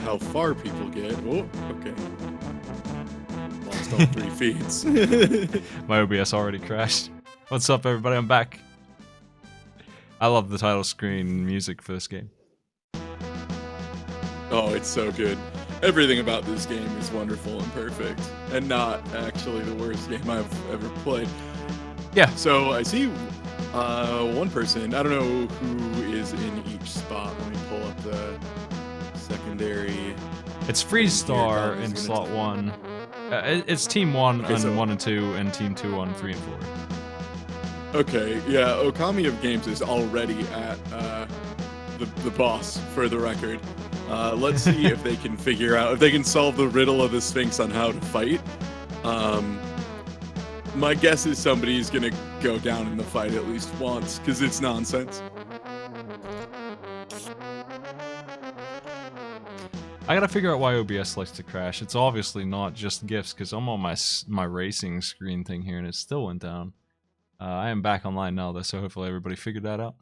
how far people get. Oh, okay. Lost all 3 feeds. My OBS already crashed. What's up, everybody? I'm back. I love the title screen music for this game. Oh, it's so good. Everything about this game is wonderful and perfect, and not actually the worst game I've ever played. Yeah. So I see one person. I don't know who is in each spot. Let me pull up the secondary. It's Freeze Star in slot 1. It's Team 1 on 1 and 2, and Team 2 on 3 and 4. Okay, yeah, Okami of Games is already at the boss, for the record. Let's see if they can figure out, if they can solve the riddle of the Sphinx on how to fight. My guess is somebody's gonna go down in the fight at least once, because it's nonsense. I gotta figure out why OBS likes to crash. It's obviously not just GIFs, because I'm on my racing screen thing here, and it still went down. I am back online now, though, so hopefully everybody figured that out.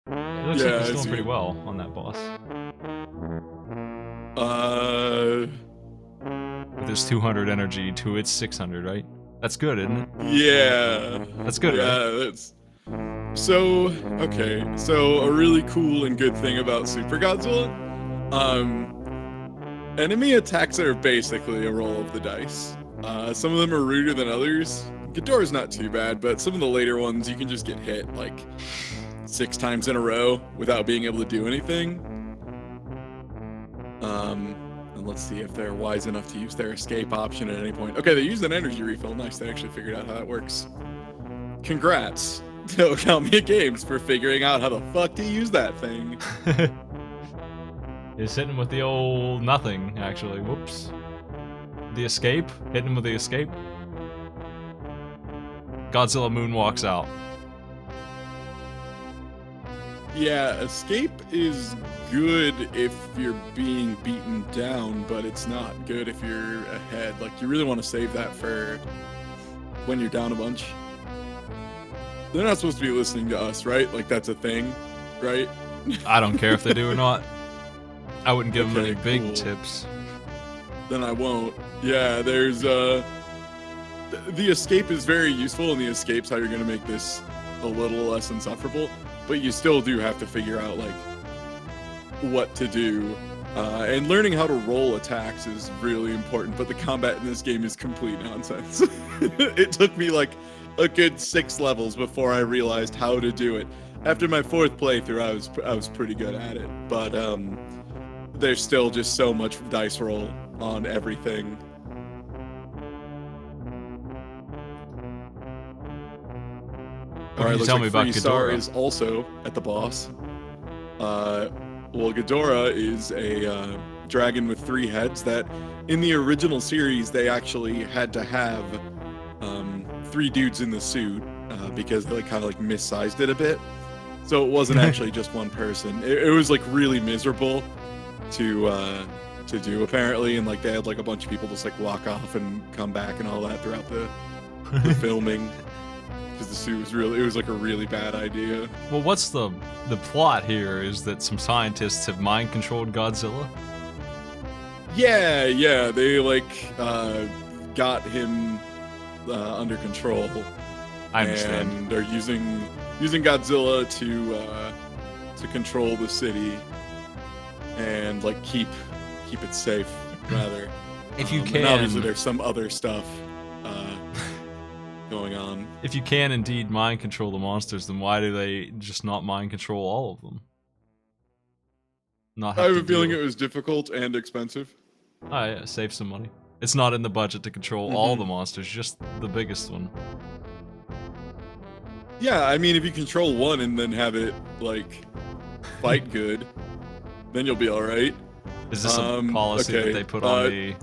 It looks like it's doing pretty well on that boss. With his 200 energy to its 600, right? That's good, isn't it? Yeah. That's good, right? That's... So, okay. So, a really cool and good thing about Super Godzilla, enemy attacks are basically a roll of the dice. Some of them are ruder than others. Ghidorah's not too bad, but some of the later ones, you can just get hit, like, 6 times in a row without being able to do anything. And let's see if they're wise enough to use their escape option at any point. Okay, they used an energy refill. Nice, they actually figured out how that works. Congrats to Okami Games for figuring out how the fuck to use that thing. He's hitting with the old nothing, actually. Whoops. The escape? Hitting him with the escape? Godzilla moonwalks out. Yeah, escape is good if you're being beaten down, but it's not good if you're ahead. Like, you really want to save that for when you're down a bunch. They're not supposed to be listening to us, right? Like, that's a thing, right? I don't care if they do or not. I wouldn't give them any big cool. tips. Then I won't. Yeah, there's the escape is very useful, and the escape's how you're gonna make this a little less insufferable. But you still do have to figure out like what to do, and learning how to roll attacks is really important. But the combat in this game is complete nonsense. It took me like a good 6 levels before I realized how to do it. After my 4th playthrough, I was pretty good at it. But there's still just so much dice roll on everything. All right, tell me about Ghidorah. Is also at the boss. Well, Ghidorah is a dragon with 3 heads that, in the original series, they actually had to have 3 dudes in the suit because they kind of like missized it a bit. So it wasn't actually just one person. It was like really miserable to do apparently, and like they had like a bunch of people just like walk off and come back and all that throughout the filming. Because the suit was really, it was like a really bad idea. Well, what's the plot here is that some scientists have mind controlled Godzilla? Yeah, they like got him under control. I understand. And they're using Godzilla to control the city and like keep it safe, rather. If you And obviously there's some other stuff going on. If you can indeed mind control the monsters, then why do they just not mind control all of them? I have a feeling it was difficult and expensive. Oh yeah, save some money. It's not in the budget to control all the monsters, just the biggest one. Yeah, I mean, if you control one and then have it like fight good, then you'll be all right. Is this a policy that they put on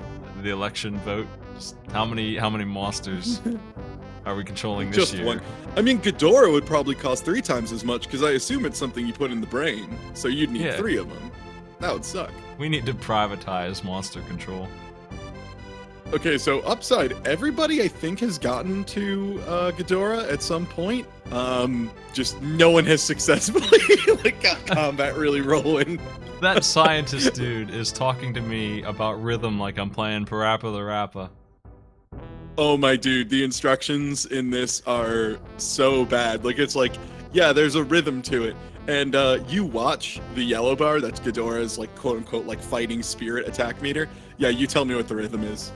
the election vote? Just how many monsters are we controlling this year? One. I mean, Ghidorah would probably cost 3 times as much because I assume it's something you put in the brain. So you'd need 3 of them. That would suck. We need to privatize monster control. Okay, so upside, everybody I think has gotten to Ghidorah at some point. Just no one has successfully like got combat really rolling. That scientist dude is talking to me about rhythm like I'm playing Parappa the Rappa. Oh my dude, the instructions in this are so bad. Like it's like, yeah, there's a rhythm to it. And you watch the yellow bar, that's Ghidorah's like quote unquote like fighting spirit attack meter. Yeah, you tell me what the rhythm is.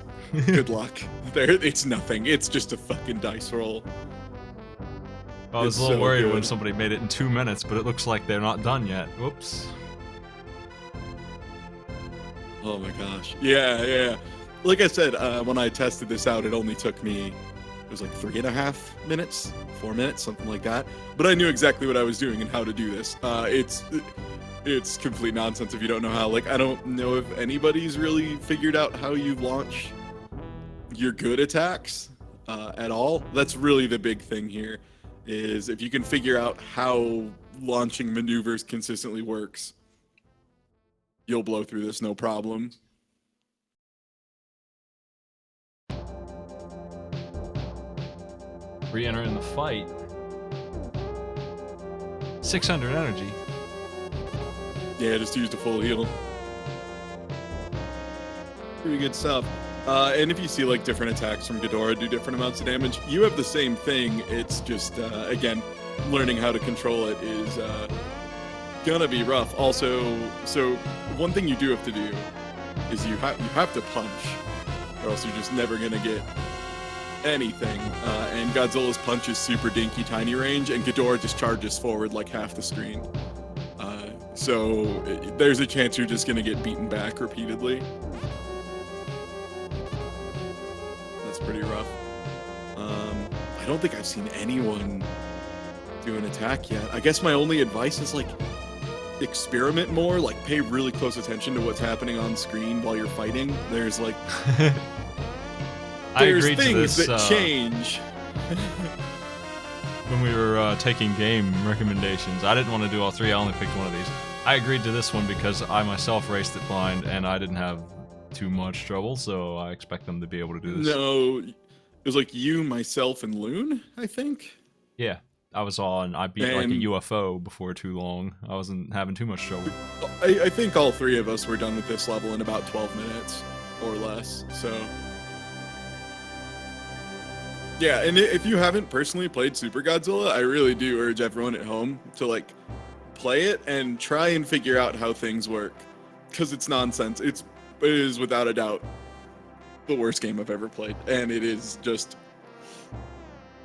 Good luck. There it's nothing. It's just a fucking dice roll. I was It's a little so worried good. when somebody made it in 2 minutes, but it looks like they're not done yet. Whoops. Oh my gosh. Yeah. Like I said, when I tested this out, it only took me, it was like 3.5 minutes, 4 minutes, something like that. But I knew exactly what I was doing and how to do this. It's complete nonsense if you don't know how. Like, I don't know if anybody's really figured out how you launch your good attacks at all. That's really the big thing here, is if you can figure out how launching maneuvers consistently works, you'll blow through this no problem. Re-enter in the fight. 600 energy. Yeah, just used a full heal. Pretty good stuff. And if you see like different attacks from Ghidorah do different amounts of damage, you have the same thing. It's just again, learning how to control it is gonna be rough. Also, so one thing you do have to do is you have to punch, or else you're just never gonna get anything. And Godzilla's punch is super dinky tiny range, and Ghidorah just charges forward like half the screen. So there's a chance you're just gonna get beaten back repeatedly. That's pretty rough. I don't think I've seen anyone do an attack yet. I guess my only advice is like experiment more, like pay really close attention to what's happening on screen while you're fighting. There's like I there's agreed things to this that change. when we were taking game recommendations. I didn't want to do all three. I only picked one of these. I agreed to this one because I myself raced it blind and I didn't have too much trouble, so I expect them to be able to do this. No, it was like you, myself, and Loon, I think. Yeah, I was on. I beat like a And- UFO before too long. I wasn't having too much trouble. I think all three of us were done with this level in about 12 minutes or less. So yeah, and if you haven't personally played Super Godzilla, I really do urge everyone at home to like play it and try and figure out how things work, because it's nonsense. It is without a doubt the worst game I've ever played, and it is just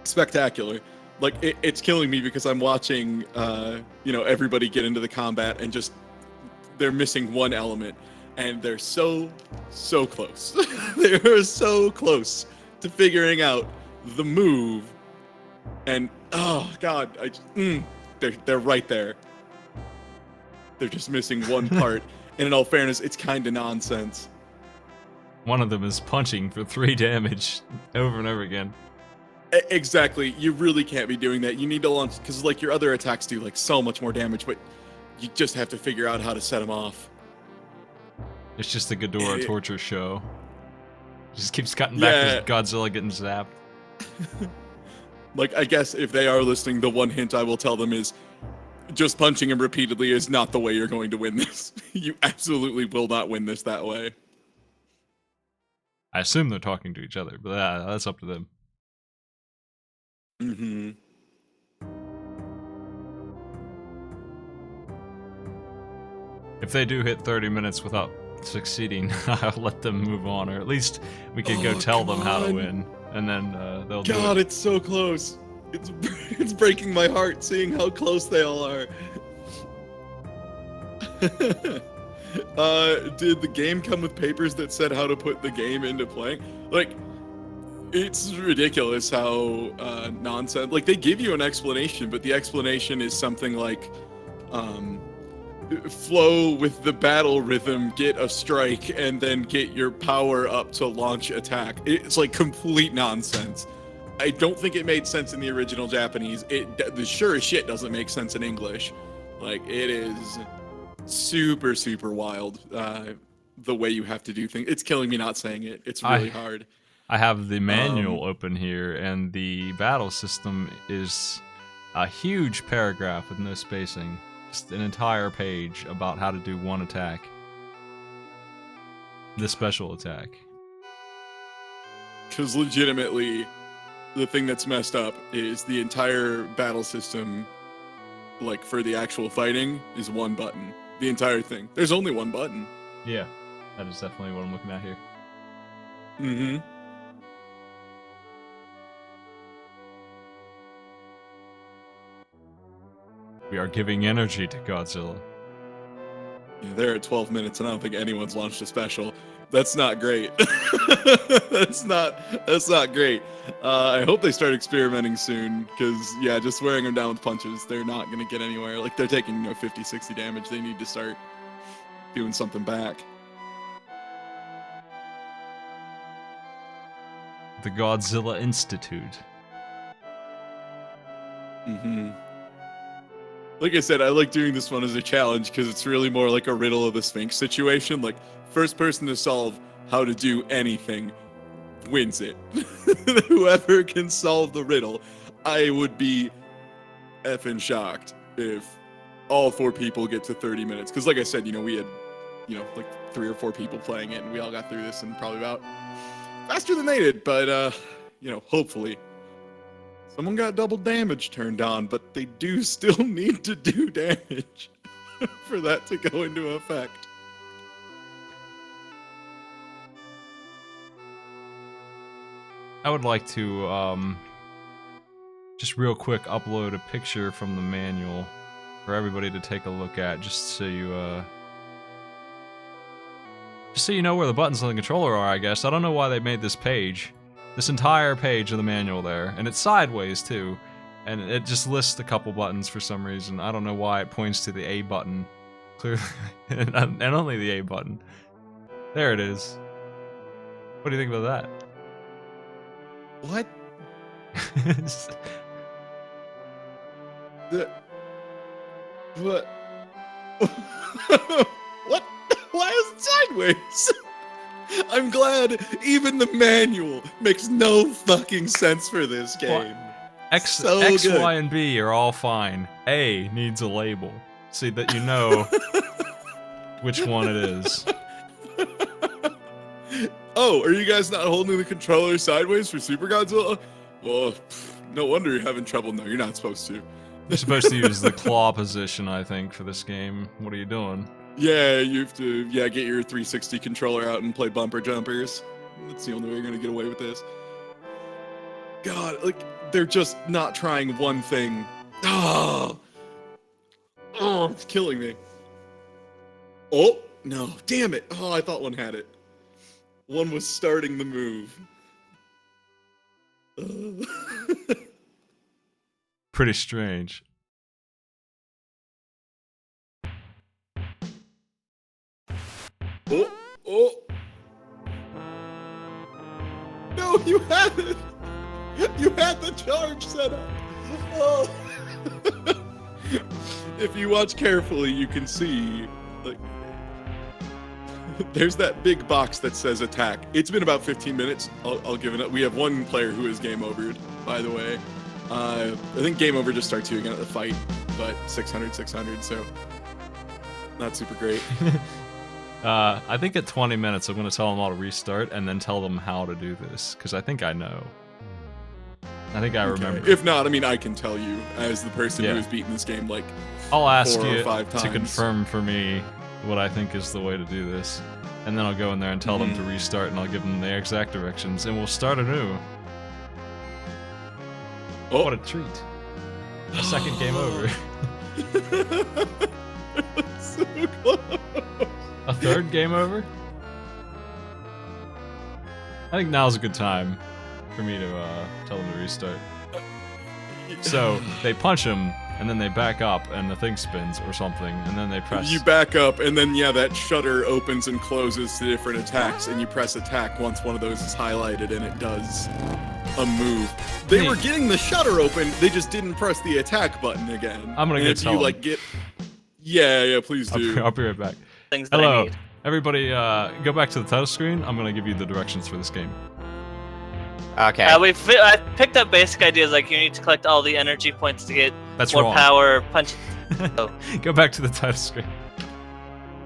spectacular. Like it's killing me because I'm watching everybody get into the combat and just they're missing one element, and they're so close. They're so close to figuring out the move, and oh god, they're right there. They're just missing one part, and in all fairness, it's kind of nonsense. One of them is punching for 3 damage over and over again. Exactly, you really can't be doing that. You need to launch, because like your other attacks do like so much more damage, but you just have to figure out how to set them off. It's just the Ghidorah torture show. Just keeps cutting back to Godzilla getting zapped. Like, I guess if they are listening, the one hint I will tell them is just punching him repeatedly is not the way you're going to win this. You absolutely will not win this that way. I assume they're talking to each other, but that's up to them. Mm-hmm. If they do hit 30 minutes without succeeding, I'll let them move on, or at least we can go tell them how to win, and then they'll do it. God, it's so close. It's breaking my heart seeing how close they all are. Did the game come with papers that said how to put the game into play? Like, it's ridiculous how nonsense. Like, they give you an explanation, but the explanation is something like, flow with the battle rhythm, get a strike, and then get your power up to launch attack. It's like complete nonsense. I don't think it made sense in the original Japanese. The sure as shit doesn't make sense in English. Like, it is super wild, the way you have to do things. It's killing me not saying it. It's really hard. I have the manual open here, and the battle system is a huge paragraph with no spacing. Just an entire page about how to do one attack. The special attack. Because legitimately, the thing that's messed up is the entire battle system, like for the actual fighting, is one button. The entire thing. There's only one button. Yeah, that is definitely what I'm looking at here. Mm-hmm. We are giving energy to Godzilla. Yeah, they're at 12 minutes, and I don't think anyone's launched a special. That's not great. That's not great. I hope they start experimenting soon, because, yeah, just wearing them down with punches, they're not going to get anywhere. Like, they're taking, 50, 60 damage. They need to start doing something back. The Godzilla Institute. Mm-hmm. Like I said, I like doing this one as a challenge because it's really more like a riddle of the Sphinx situation. Like, first person to solve how to do anything wins it. Whoever can solve the riddle, I would be effing shocked if all 4 people get to 30 minutes. Because like I said, we had, like 3 or 4 people playing it, and we all got through this in probably about faster than they did. But, hopefully. Someone got double damage turned on, but they do still need to do damage for that to go into effect. I would like to, just real quick upload a picture from the manual for everybody to take a look at, just so you know where the buttons on the controller are, I guess. I don't know why they made this page. This entire page of the manual there, and it's sideways too, and it just lists a couple buttons for some reason. I don't know why it points to the A button, clearly, and only the A button. There it is. What do you think about that? What? What? What? Why is it sideways? I'm glad even the manual makes no fucking sense for this game. X, Y, and B are all fine. A needs a label, so that you know which one it is. Oh, are you guys not holding the controller sideways for Super Godzilla? Well, no wonder you're having trouble. No, you're not supposed to. You're supposed to use the claw position, I think, for this game. What are you doing? Yeah, you have to get your 360 controller out and play bumper jumpers. That's the only way you're gonna get away with this. God, like, they're just not trying one thing. Oh, it's killing me. Oh, no, damn it. Oh, I thought one had it. One was starting the move. Pretty strange. Oh, oh. No, you had it. You had the charge set up. Oh. If you watch carefully, you can see, like, there's that big box that says attack. It's been about 15 minutes. I'll give it up. We have one player who is game overed, by the way. I think game over just starts you again at the fight, but 600, so not super great. I think at 20 minutes I'm going to tell them all to restart and then tell them how to do this, because I think I know. I think I remember. If not, I mean, I can tell you as the person who has beaten this game like I'll ask 4 you or 5 times to confirm for me what I think is the way to do this, and then I'll go in there and tell them to restart, and I'll give them the exact directions, and we'll start anew. Oh. What a treat. A second game over. So close. A third game over? I think now's a good time for me to tell them to restart. So, they punch him, and then they back up, and the thing spins or something, and then they press... You back up, and then, that shutter opens and closes to different attacks, and you press attack once one of those is highlighted, and it does a move. They were getting the shutter open, they just didn't press the attack button again. I'm gonna get you, Yeah, please do. I'll be right back. Things that I need. Everybody, go back to the title screen. I'm gonna give you the directions for this game. Okay. I picked up basic ideas like you need to collect all the energy points to get more power, punch. Go back to the title screen.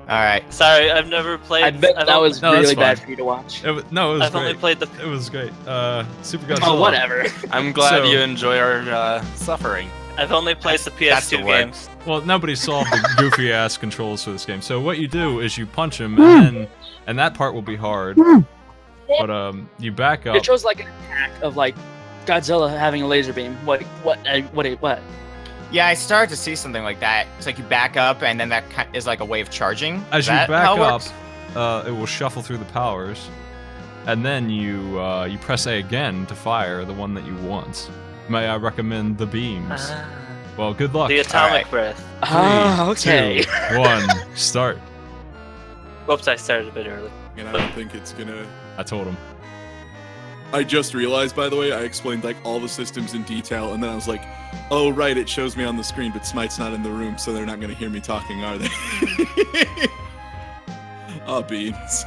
All right. Sorry, I've never played. I bet that was No, that's really bad fine. for you to watch. It was great. I've only played the. It was great. Super Godzilla. Oh, whatever. I'm glad So- you enjoy our suffering. I've only played the That's the PS2 word. games. Well, nobody solved the goofy ass controls for this game. So what you do is you punch him, and that part will be hard. But you back up. It shows like an attack of like Godzilla having a laser beam. What? Yeah, I started to see something like that. It's like you back up, and then that is like a way of charging. As Is you that back how it up, works? it will shuffle through the powers, and then you press A again to fire the one that you want. May I recommend the beams? Well, good luck. The atomic Alright. breath. Ah, okay. 2, 1, start. Whoops, I started a bit early. And I don't think it's gonna. I told him. I just realized, by the way, I explained like all the systems in detail, and then I was like, "Oh right, it shows me on the screen, but Smite's not in the room, so they're not gonna hear me talking, are they?" Oh, beans.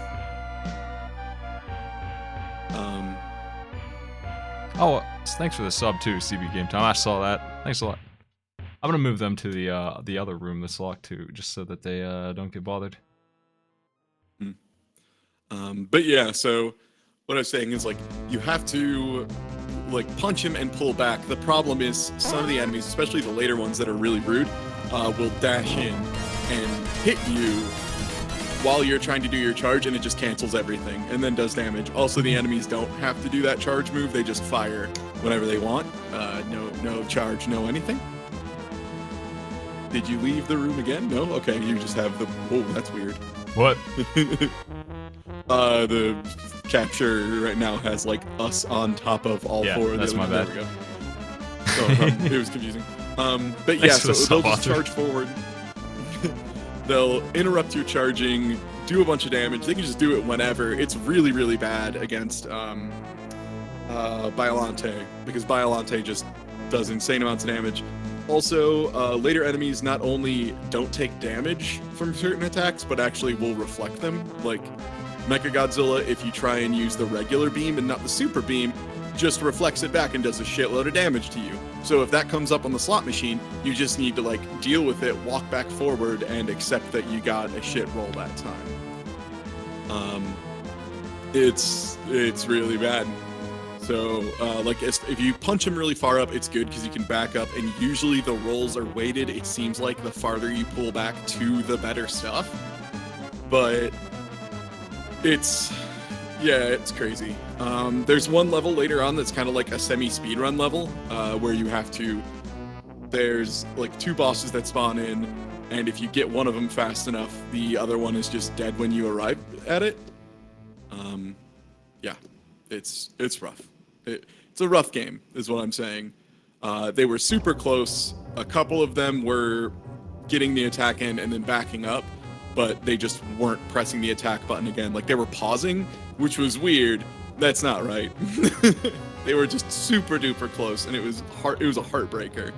Oh, thanks for the sub too, CB Game Time. I saw that. Thanks a lot. I'm gonna move them to the other room that's locked too, just so that they don't get bothered. But yeah, so what I was saying is like you have to like punch him and pull back. The problem is some of the enemies, especially the later ones that are really rude, will dash in and hit you while you're trying to do your charge, and it just cancels everything and then does damage. Also, the enemies don't have to do that charge move; they just fire whenever they want. No charge, no anything. Did you leave the room again? No. Okay, you just have the. Whoa, that's weird. What? The capture right now has like us on top of all Yeah, four of the that's my there bad. we go. So, it was confusing. But yeah, Thanks for so the they'll sub, just Arthur. charge forward. They'll interrupt your charging, do a bunch of damage. They can just do it whenever. It's really, really bad against Biolante, because Biolante just does insane amounts of damage. Also, later enemies not only don't take damage from certain attacks, but actually will reflect them. Like Mechagodzilla, if you try and use the regular beam and not the super beam, just reflects it back and does a shitload of damage to you. So if that comes up on the slot machine, you just need to like deal with it, walk back forward, and accept that you got a shit roll that time. It's really bad. So like if you punch him really far up, it's good because you can back up, and usually the rolls are weighted. It seems like the farther you pull back to the better stuff, but it's crazy. There's one level later on that's kind of like a semi-speedrun level, where you have to. There's like 2 bosses that spawn in, and if you get one of them fast enough, the other one is just dead when you arrive at it. Yeah, it's rough. It's a rough game, is what I'm saying. They were super close. A couple of them were getting the attack in and then backing up, but they just weren't pressing the attack button again. Like they were pausing, which was weird. That's not right. They were just super duper close, and it was a heartbreaker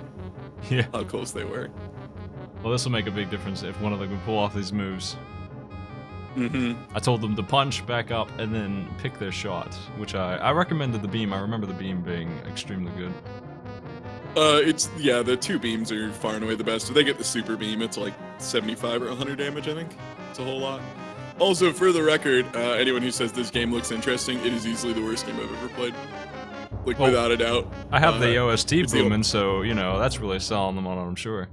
Yeah. how close they were. Well, this will make a big difference if one of them can pull off these moves. Mm-hmm. I told them to punch, back up, and then pick their shot, which I recommended the beam. I remember the beam being extremely good. The 2 beams are far and away the best. If they get the super beam, it's like 75 or 100 damage, I think. It's a whole lot. Also, for the record, anyone who says this game looks interesting, it is easily the worst game I've ever played. Like, Well, without a doubt. I have the OST it's the- booming, so, you know, that's really selling them on it, I'm sure.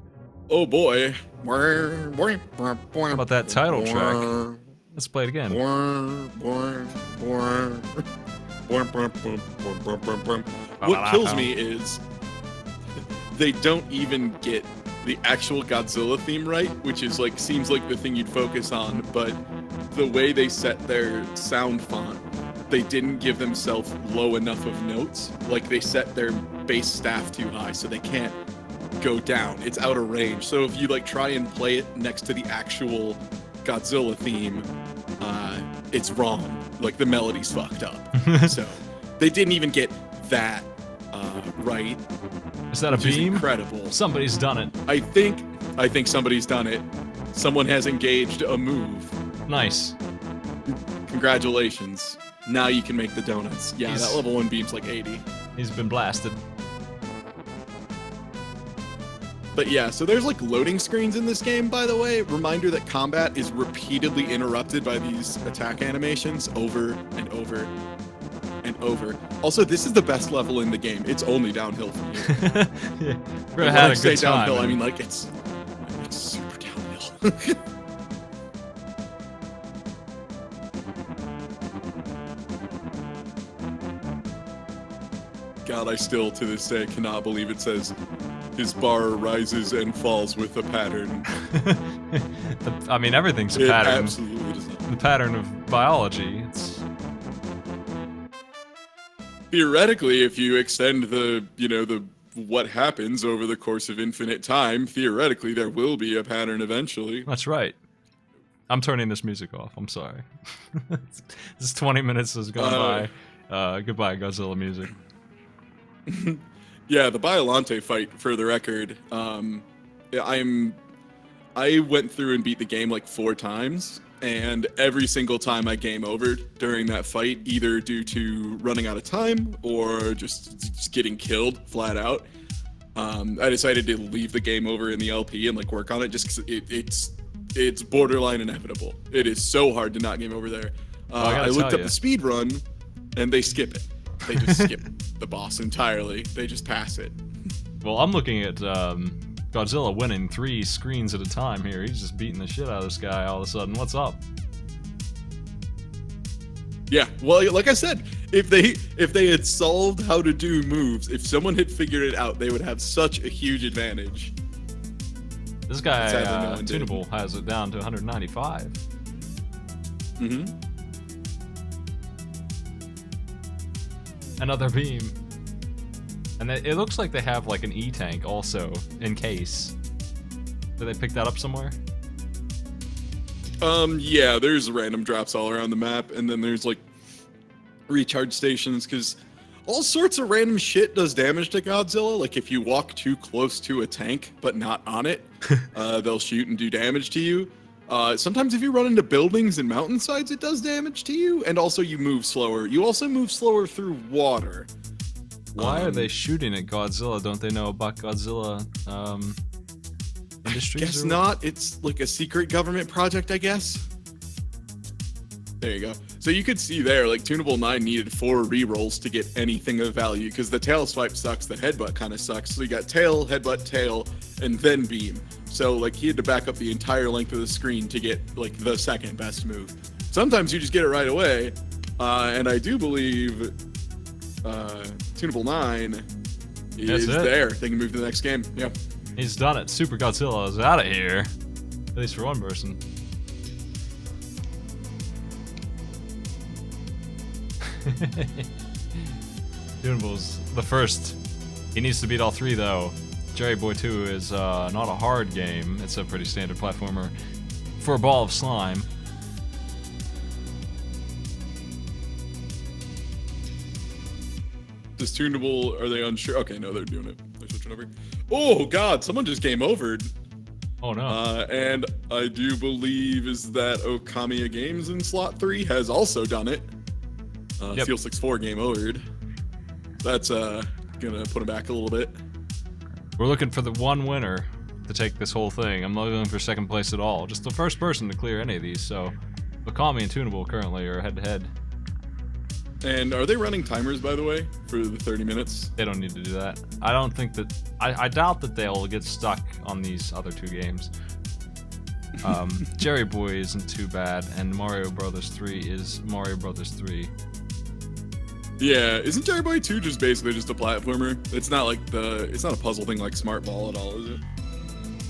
Oh boy. How How about that title track? Let's play it again. What kills me is they don't even get the actual Godzilla theme right, which is like seems like the thing you'd focus on, but the way they set their sound font, they didn't give themselves low enough of notes. Like they set their bass staff too high, so they can't go down. It's out of range. So if you like try and play it next to the actual Godzilla theme, it's wrong. Like the melody's fucked up. So they didn't even get that right. Is that a Which is beam? incredible. Somebody's done it. I think somebody's done it. Someone has engaged a move. Nice. Congratulations. Now you can make the donuts. Yeah, He's- that level 1 beam's like 80. He's been blasted. But yeah, so there's like loading screens in this game, by the way. Reminder that combat is repeatedly interrupted by these attack animations over and over and over. Also, this is the best level in the game. It's only downhill from here. Yeah. And We when had I a say good time. downhill, I and- mean like it's super downhill. God, I still to this day cannot believe it says his bar rises and falls with a pattern. I mean, everything's a It pattern. absolutely does not. The pattern of biology. It's Theoretically, if you extend the what happens over the course of infinite time, theoretically there will be a pattern eventually. that's right. I'm turning this music off. I'm sorry. This 20 minutes has gone by. Goodbye, Godzilla music. Yeah, the Biolante fight, for the record, I went through and beat the game like 4 times, and every single time I game overed during that fight, either due to running out of time or just getting killed flat out. I decided to leave the game over in the LP and like work on it just because it's borderline inevitable. It is so hard to not game over there. I gotta I looked tell up ya. the speed run, and they skip it. They just skip the boss entirely. They just pass it. Well, I'm looking at Godzilla winning 3 screens at a time here. He's just beating the shit out of this guy all of a sudden. What's up? Yeah, well, like I said, if they had solved how to do moves, if someone had figured it out, they would have such a huge advantage. This guy, Sadly, no one did. Tunable, has it down to 195. Mm-hmm. Another beam. And it looks like they have like an E-tank also, in case. Did they pick that up somewhere? Yeah, there's random drops all around the map, and then there's like recharge stations, because all sorts of random shit does damage to Godzilla. Like if you walk too close to a tank but not on it, they'll shoot and do damage to you. Sometimes if you run into buildings and mountainsides, it does damage to you, and also you move slower. You also move slower through water. Why are they shooting at Godzilla? Don't they know about Godzilla Industries? Guess or what? not. It's like a secret government project, I guess. There you go. So you could see there, like Tunable 9 needed 4 rerolls to get anything of value, because the tail swipe sucks, the headbutt kind of sucks. So you got tail, headbutt, tail, and then beam. So like he had to back up the entire length of the screen to get like the second best move. Sometimes you just get it right away, and I do believe Tunable 9 is it. there. They can move to the next game. Yeah. He's done it. Super Godzilla is out of here. At least for one person. Tunable's the first. He needs to beat all 3 though. Jerry Boy 2 is not a hard game. It's a pretty standard platformer for a ball of slime. Does Tunable, are they unsure? Okay, no, they're doing it. They're switching over. Oh god, someone just game overed. Oh no. And I do believe is that Okamiya Games in slot 3 has also done it. Yep. Steel 6-4 game overed. That's gonna put him back a little bit. We're looking for the one winner to take this whole thing. I'm not looking for second place at all. Just the first person to clear any of these. So, Okami and Tunable currently are head to head. And are they running timers, by the way, for the 30 minutes? They don't need to do that. I don't think that. I doubt that they'll get stuck on these other 2 games. Jerry Boy isn't too bad, and Mario Brothers 3 is Mario Brothers 3. Yeah, isn't Jerry Boy 2 just basically just a platformer? It's not like it's not a puzzle thing like Smart Ball at all, is it?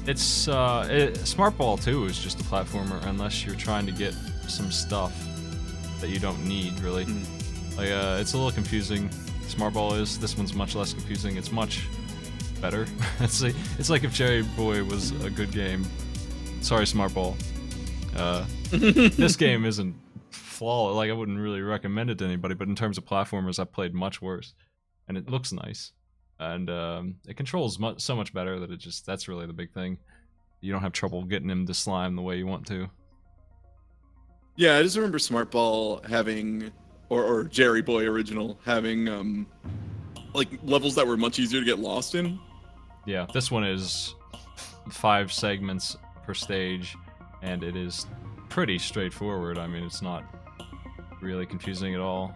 It's Smart Ball 2 is just a platformer unless you're trying to get some stuff that you don't need really. Like it's a little confusing. Smart Ball is. This one's much less confusing. It's much better. It's like if Jerry Boy was a good game. Sorry, Smart Ball. This game isn't flawless. Like I wouldn't really recommend it to anybody. But in terms of platformers, I've played much worse, and it looks nice, and it controls so much better that that's really the big thing. You don't have trouble getting him to slime the way you want to. Yeah, I just remember Smart Ball having, or Jerry Boy original having, like levels that were much easier to get lost in. Yeah, this one is 5 segments per stage, and it is pretty straightforward. I mean, it's not really confusing at all.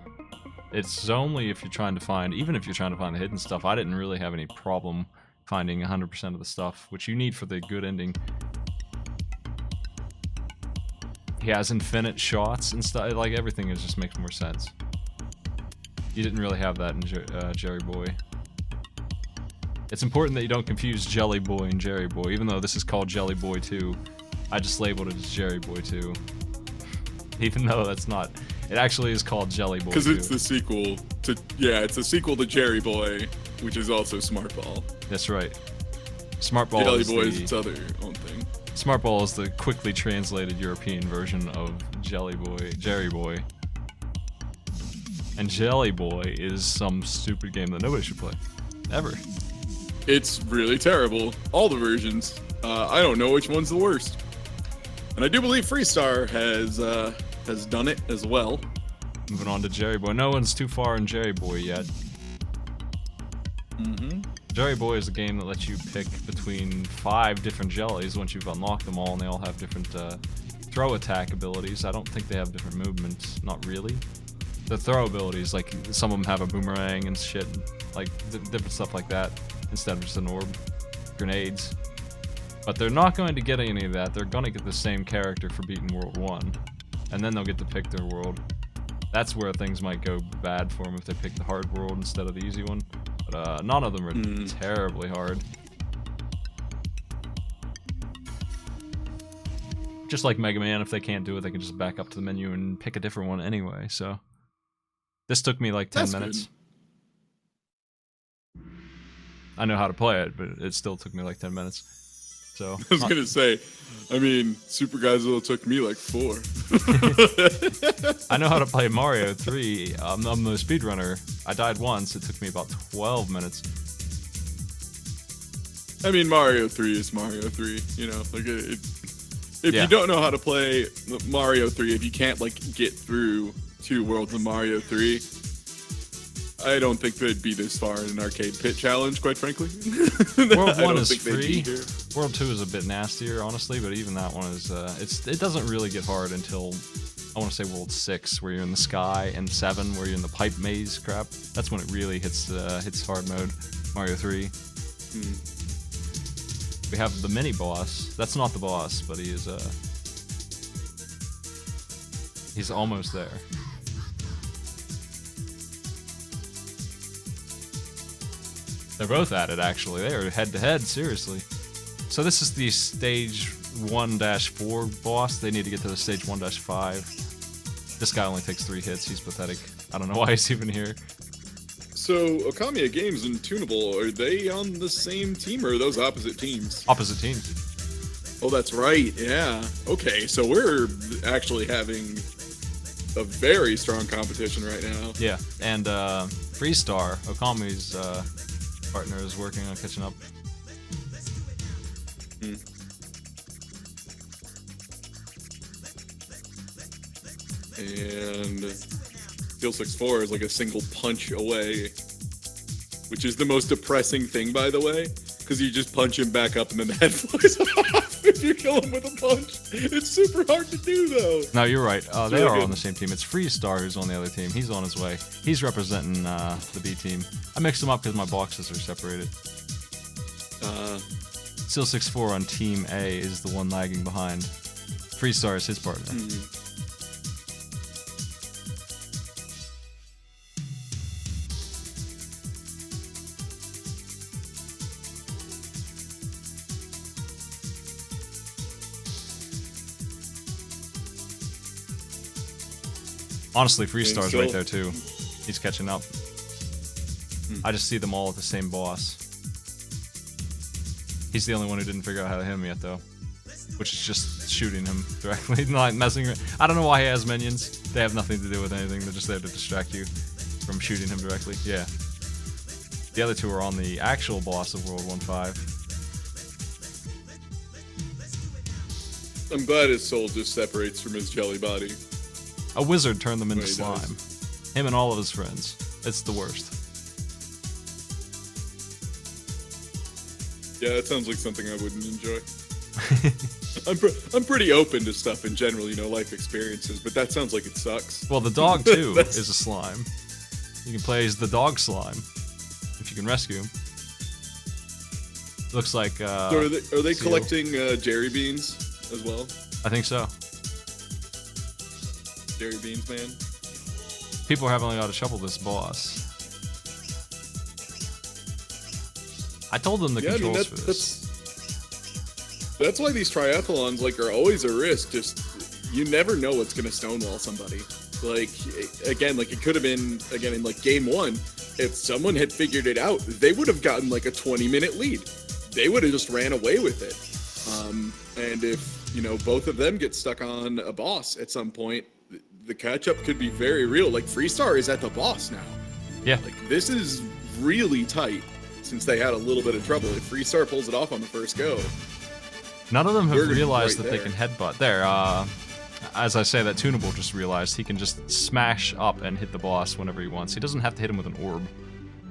It's only if you're trying to find, even if you're trying to find the hidden stuff, I didn't really have any problem finding 100% of the stuff, which you need for the good ending. He has infinite shots and stuff, like everything just makes more sense. You didn't really have that in Jerry Boy. It's important that you don't confuse Jelly Boy and Jerry Boy, even though this is called Jelly Boy 2. I just labeled it as Jerry Boy 2. Even though that's not, it actually is called Jelly Boy 2. Because it's the sequel to, yeah, it's a sequel to Jerry Boy, which is also Smart Ball. That's right. Smart Ball Jelly is Boy the, is its other own thing. Smart Ball is the quickly translated European version of Jelly Boy, Jerry Boy. And Jelly Boy is some stupid game that nobody should play. Ever. It's really terrible. All the versions. I don't know which one's the worst. And I do believe Freestar has done it as well. Moving on to Jerry Boy. No one's too far in Jerry Boy yet. Mm-hmm. Jerry Boy is a game that lets you pick between 5 different jellies once you've unlocked them all, and they all have different throw attack abilities. I don't think they have different movements. Not really. The throw abilities, like some of them have a boomerang and shit, like different stuff like that, instead of just an orb. Grenades. But they're not going to get any of that. They're going to get the same character for beating World 1. And then they'll get to pick their world. That's where things might go bad for them if they pick the hard world instead of the easy one. But none of them are terribly hard. Just like Mega Man, if they can't do it, they can just back up to the menu and pick a different one anyway, so... This took me like 10 That's minutes. Good. I know how to play it, but it still took me like 10 minutes. So I was gonna say, I mean, Super Godzilla took me like 4. I know how to play Mario 3. I'm the speedrunner. I died once. It took me about 12 minutes. I mean, Mario 3 is Mario 3. You know, like if Yeah. you don't know how to play Mario 3, if you can't like get through 2 worlds of Mario 3, I don't think they'd be this far in an arcade pit challenge, quite frankly. World I 1 don't is think they'd be free. here. World 2 is a bit nastier, honestly, but even that one is, it doesn't really get hard until, I want to say World 6, where you're in the sky, and 7, where you're in the pipe maze crap. That's when it really hits hard mode. Mario 3. We have the mini boss. That's not the boss, but he is, he's almost there. They're both at it, actually. They are head-to-head, seriously. So this is the stage 1-4 boss. They need to get to the stage 1-5. This guy only takes 3 hits. He's pathetic. I don't know why he's even here. So, Okamiya Games and Tunable, are they on the same team, or are those opposite teams? Opposite teams. Oh, that's right, yeah. Okay, so we're actually having a very strong competition right now. Yeah, and Freestar, Okami's partner, is working on catching up. And Steel 6-4 is like a single punch away, which is the most depressing thing, by the way, because you just punch him back up and then the head flies off if you kill him with a punch. It's super hard to do, though. No, you're right. They really are good. on the same team. It's Freestar who's on the other team. He's on his way. He's representing the B team. I mixed them up because my boxes are separated. Steel 6-4 on Team A is the one lagging behind. Freestar is his partner. Honestly, Freestar's right there too. He's catching up. I just see them all at the same boss. He's the only one who didn't figure out how to hit him yet, though. Which is just shooting him directly, not messing with. I don't know why he has minions. They have nothing to do with anything. They're just there to distract you from shooting him directly. Yeah. The other two are on the actual boss of World 1-5. I'm glad his soul just separates from his jelly body. A wizard turned them into He slime. does. Him and all of his friends. It's the worst. Yeah, that sounds like something I wouldn't enjoy. I'm pretty open to stuff in general, you know, life experiences, but that sounds like it sucks. Well, the dog too That's- is a slime. You can play as the dog slime if you can rescue him. Looks like. So are they seal. collecting jerry beans as well? I think so. Jerry beans, man. People haven't only got to shovel this boss. I told them the Yeah, I mean, controls for this. that's why these triathlons like are always a risk. Just you never know what's gonna stonewall somebody. Like again, like it could have been again in like game 1. If someone had figured it out, they would have gotten like a 20-minute lead. They would have just ran away with it. And if you know both of them get stuck on a boss at some point, the catch-up could be very real. Like Freestar is at the boss now. Yeah. Like this is really tight since they had a little bit of trouble. If Freestar pulls it off on the first go, None of them We're have gonna be realized right that they there. can headbutt. There, as I say, that Tunable just realized he can just smash up and hit the boss whenever he wants. He doesn't have to hit him with an orb.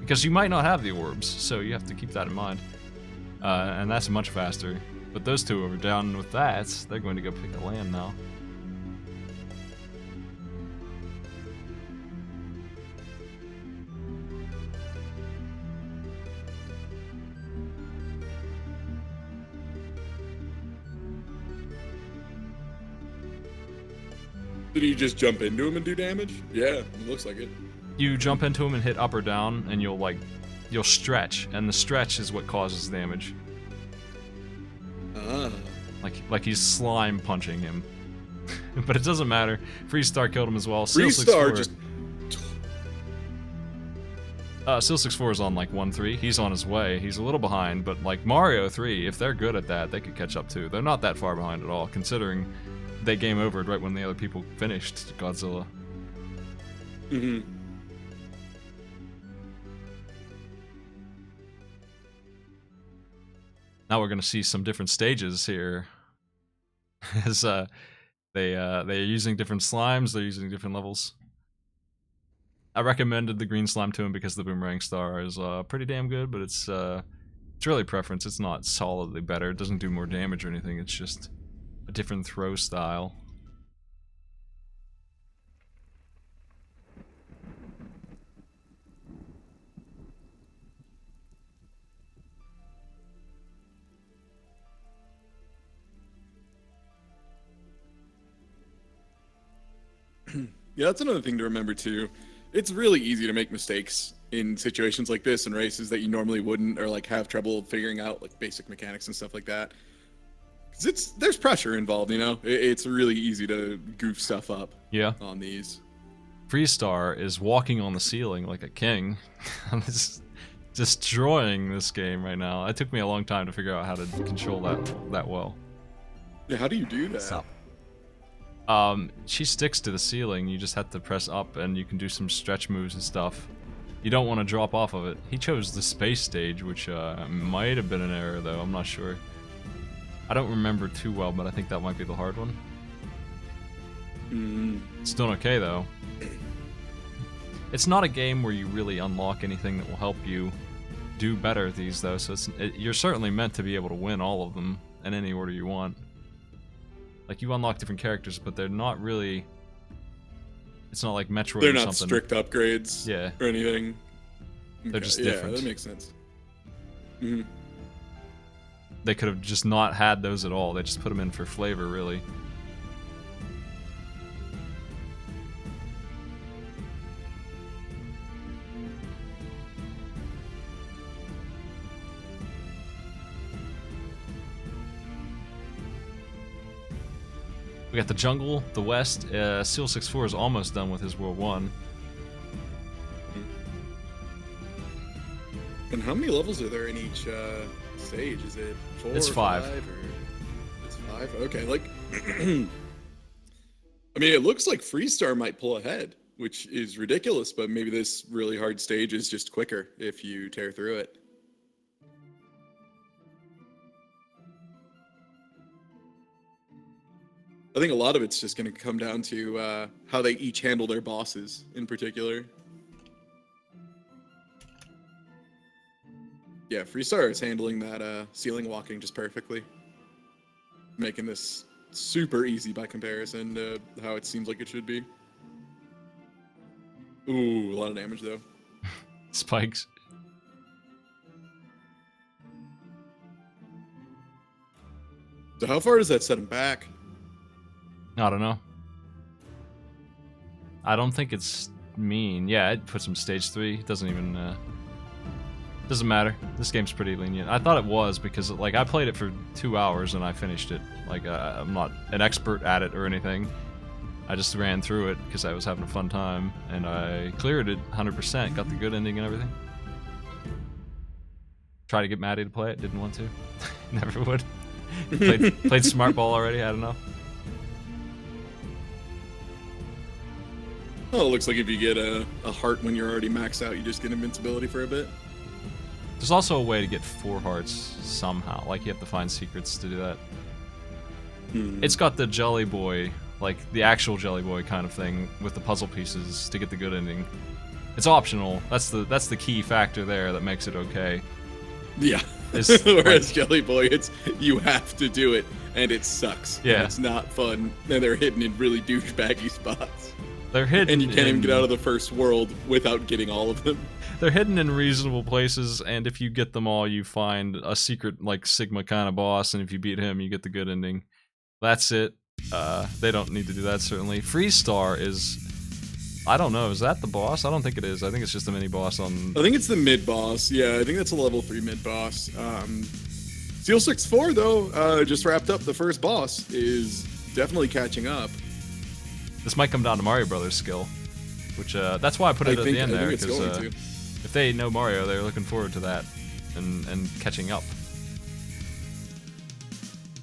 Because you might not have the orbs, so you have to keep that in mind. And that's much faster. But those two are down with that. They're going to go pick a land now. did he just jump into him and do damage? Yeah, it looks like it. You jump into him and hit up or down, and you'll stretch, and the stretch is what causes damage. Ah. Like he's slime punching him. But it doesn't matter. Freestar killed him as well. Freestar just Seal 64 is on like 1-3. He's on his way. He's a little behind, but like Mario 3, if they're good at that, they could catch up too. They're not that far behind at all, considering they game overed right when the other people finished Godzilla. Mhm. Now we're gonna see some different stages here. As they're using different slimes, they're using different levels. I recommended the green slime to him because the boomerang star is pretty damn good, but it's really preference. It's not solidly better. It doesn't do more damage or anything. It's just a different throw style. Yeah, that's another thing to remember too. It's really easy to make mistakes in situations like this and races that you normally wouldn't, or like have trouble figuring out like basic mechanics and stuff like that. Because there's pressure involved, you know. It's really easy to goof stuff up Yeah. on these. Freestar is walking on the ceiling like a king. I'm just destroying this game right now. It took me a long time to figure out how to control that well. Yeah, how do you do that? Sup? She sticks to the ceiling. You just have to press up, and you can do some stretch moves and stuff. You don't want to drop off of it. He chose the space stage, which might have been an error, though. I'm not sure. I don't remember too well, but I think that might be the hard one. It's doing okay, though. It's not a game where you really unlock anything that will help you do better at these, though. So you're certainly meant to be able to win all of them in any order you want. Like, you unlock different characters, but they're not really... It's not like Metroid They're or not something. strict upgrades Yeah. or anything. They're just Yeah, different. that makes sense. Mhm. They could have just not had those at all. They just put them in for flavor, really. We got the jungle, the west. Seal 64 is almost done with his World 1. And how many levels are there in each stage? Is it 4 It's or 5. 5 or... It's 5? Okay, like... I mean, it looks like Freestar might pull ahead, which is ridiculous, but maybe this really hard stage is just quicker if you tear through it. I think a lot of it's just going to come down to how they each handle their bosses in particular. Yeah, Freestar is handling that ceiling walking just perfectly. Making this super easy by comparison to how it seems like it should be. Ooh, a lot of damage though. Spikes. So how far does that set him back? I don't know. I don't think it's mean. Yeah, it puts him stage 3. It doesn't even doesn't matter. This game's pretty lenient. I thought it was because like I played it for 2 hours and I finished it. Like I'm not an expert at it or anything. I just ran through it because I was having a fun time and I cleared it 100%, got the good ending and everything. Tried to get Maddie to play it, didn't want to. Never would. Played smart ball already, had enough. Oh, it looks like if you get a heart when you're already maxed out, you just get invincibility for a bit. There's also a way to get 4 hearts somehow. Like you have to find secrets to do that. It's got the Jelly Boy, like the actual Jelly Boy kind of thing with the puzzle pieces to get the good ending. It's optional. That's the key factor there that makes it okay. Yeah. It's Whereas like, Jelly Boy, it's you have to do it, and it sucks. Yeah. And it's not fun, and they're hidden in really douchebaggy spots. they're hidden, And you can't even get out of the first world without getting all of them. They're hidden in reasonable places, and if you get them all, you find a secret like Sigma kind of boss, and if you beat him, you get the good ending. That's it. They don't need to do that certainly. Freestar is, I don't know, is that the boss? I don't think it is. I think it's just a mini boss on. I think it's the mid boss. Yeah, I think that's a level 3 mid boss. Steel 6-4 though, just wrapped up the first boss, is definitely catching up. This might come down to Mario Brothers skill, which that's why I put it at the end there, it's going because to. if they know Mario, they're looking forward to that and catching up.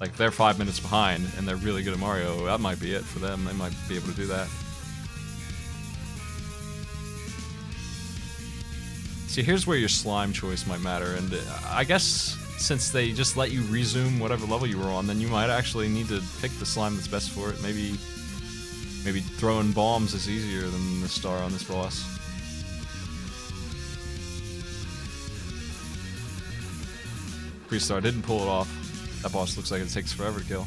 Like they're 5 minutes behind and they're really good at Mario. That might be it for them. They might be able to do that. See, here's where your slime choice might matter, and I guess since they just let you resume whatever level you were on, then you might actually need to pick the slime that's best for it. Maybe throwing bombs is easier than the star on this boss. Freestar didn't pull it off. That boss looks like it takes forever to kill.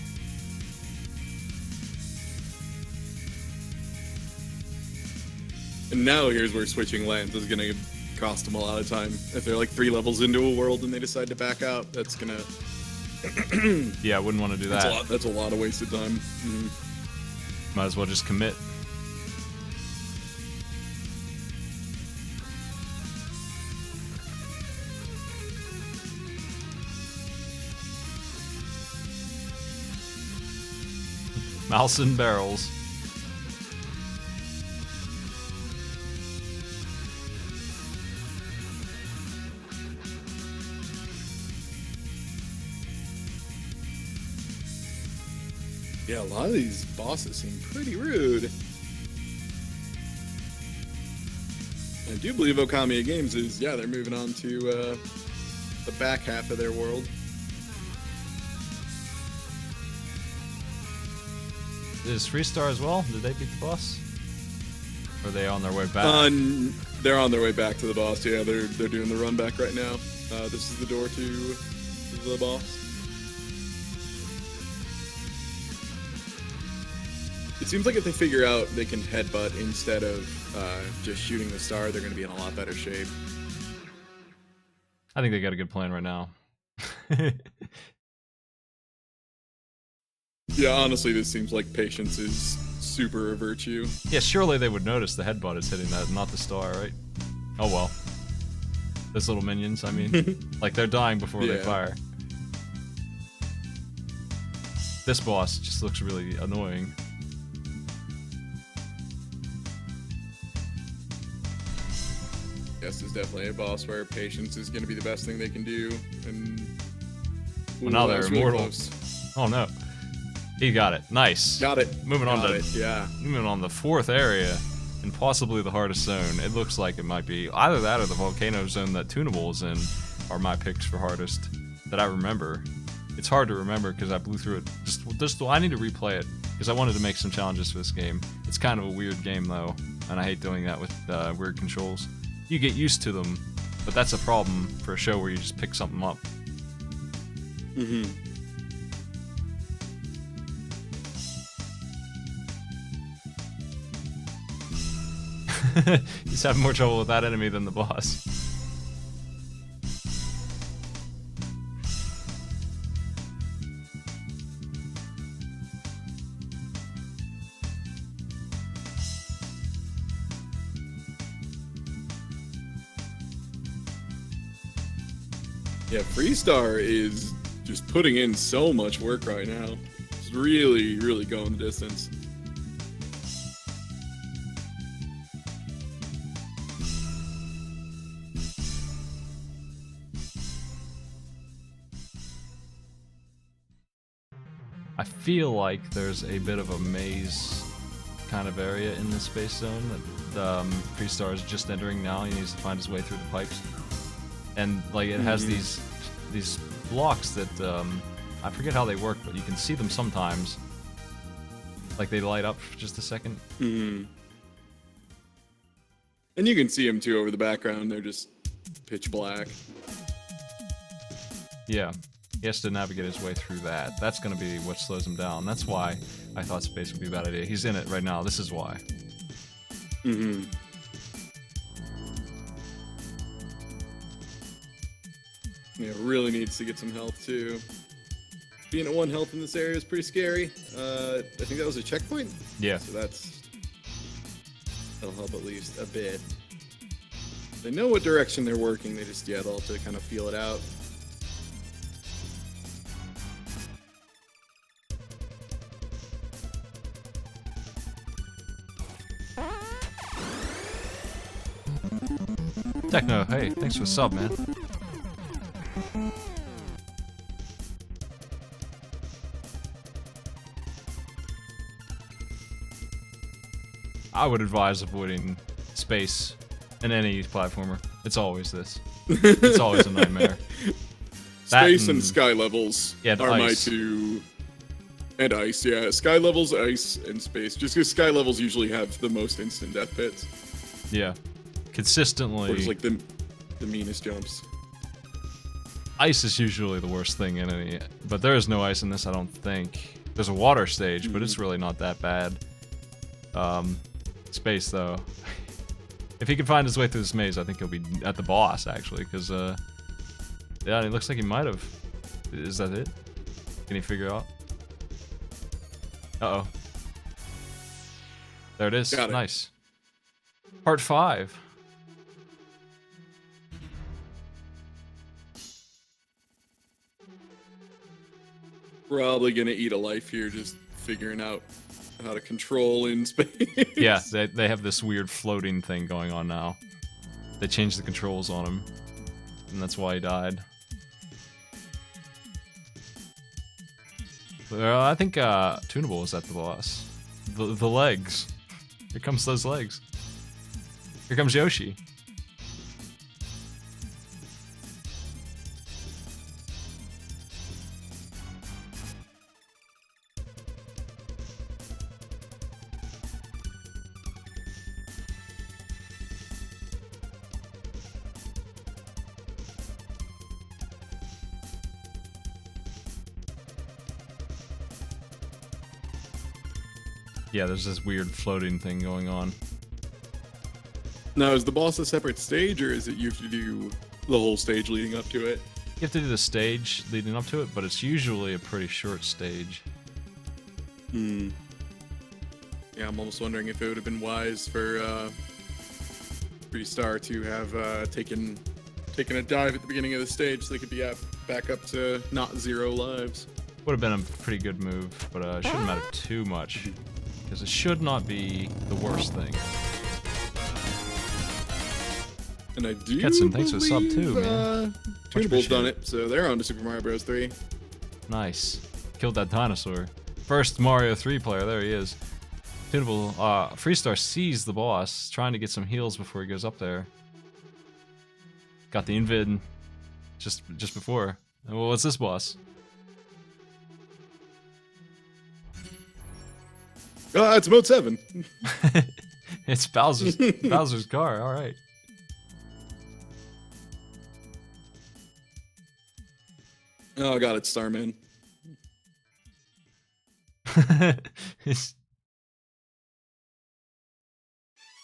And now here's where switching lands is gonna cost them a lot of time. If they're like 3 levels into a world and they decide to back out, that's gonna. Yeah, I wouldn't want to do that. That's a lot of wasted time. Might as well just commit. Mouse and barrels. Yeah, a lot of these bosses seem pretty rude. I do believe Okamiya Games is, they're moving on to the back half of their world. Is Freestar as well? Did they beat the boss? Or are they on their way back? They're on their way back to the boss. Yeah, they're doing the run back right now. This is the door to the boss. It seems like if they figure out they can headbutt instead of just shooting the star, they're going to be in a lot better shape. I think they got a good plan right now. Yeah, honestly, this seems like patience is super a virtue. Yeah, surely they would notice the headbutt is hitting that, not the star, right? Oh well. Those little minions, I mean. Like, they're dying before they fire. This boss just looks really annoying. This is definitely a boss where patience is going to be the best thing they can do. And Well, now they're that's really immortal. close. Oh no. He got it. Nice. Got it. Moving on to moving on the 4th area, and possibly the hardest zone. It looks like it might be either that or the volcano zone that Tunable is in are my picks for hardest that I remember. It's hard to remember because I blew through it. Just I need to replay it because I wanted to make some challenges for this game. It's kind of a weird game though, and I hate doing that with weird controls. You get used to them, But that's a problem for a show where you just pick something up. Mm-hmm. He's having more trouble with that enemy than the boss. Yeah, Freestar is just putting in so much work right now. It's really, really going the distance. I feel like there's a bit of a maze kind of area in this space zone that Freestar is just entering now. He needs to find his way through the pipes. And like it has these blocks that I forget how they work, but you can see them sometimes. Like they light up for just a second. Mm-hmm. And you can see them too over the background. They're just pitch black. Yeah, he has to navigate his way through that. That's going to be what slows him down. That's why I thought space would be a bad idea. He's in it right now. This is why. Mm-hmm. Yeah, really needs to get some health too. Being at 1 health in this area is pretty scary. I think that was a checkpoint. Yeah. So that'll help at least a bit. They know what direction they're working. They just they'll have to kind of feel it out. Techno, hey, thanks for the sub, man. I would advise avoiding space in any platformer. It's always this. It's always a nightmare. That Space and sky levels Yeah, are my ice. two. And ice, yeah. Sky levels, ice, and space. Just because sky levels usually have the most instant death pits. Yeah. Consistently. Or just like the meanest jumps. Ice is usually the worst thing in any, but there is no ice in this, I don't think. There's a water stage, but it's really not that bad. Space, though. If he can find his way through this maze, I think he'll be at the boss, actually, because, yeah, it looks like he might have. Is that it? Can he figure out? Uh-oh. There it is. Got it. Nice. Part 5. Probably gonna eat a life here, just figuring out how to control in space. Yeah, they have this weird floating thing going on now. They changed the controls on him, and that's why he died. I think Tunable is at the boss. The legs. Here comes those legs. Here comes Yoshi. Yeah, there's this weird floating thing going on. Now, is the boss a separate stage, or is it you have to do the whole stage leading up to it? You have to do the stage leading up to it, but it's usually a pretty short stage. Hmm. Yeah, I'm almost wondering if it would have been wise for Freestar to have taken a dive at the beginning of the stage so they could be back up to not 0 lives. Would have been a pretty good move, but it shouldn't matter too much. Because it should not be the worst thing. And I do Ketson, thanks for the sub too, believe, man. Tunable's done it, so they're on to Super Mario Bros. 3. Nice. Killed that dinosaur. First Mario 3 player, there he is. Tunable, Freestar sees the boss, trying to get some heals before he goes up there. Got the invid just before. Well, what's this boss? It's Mode 7. It's Bowser's car, alright. Oh god, it's Starman. Okay,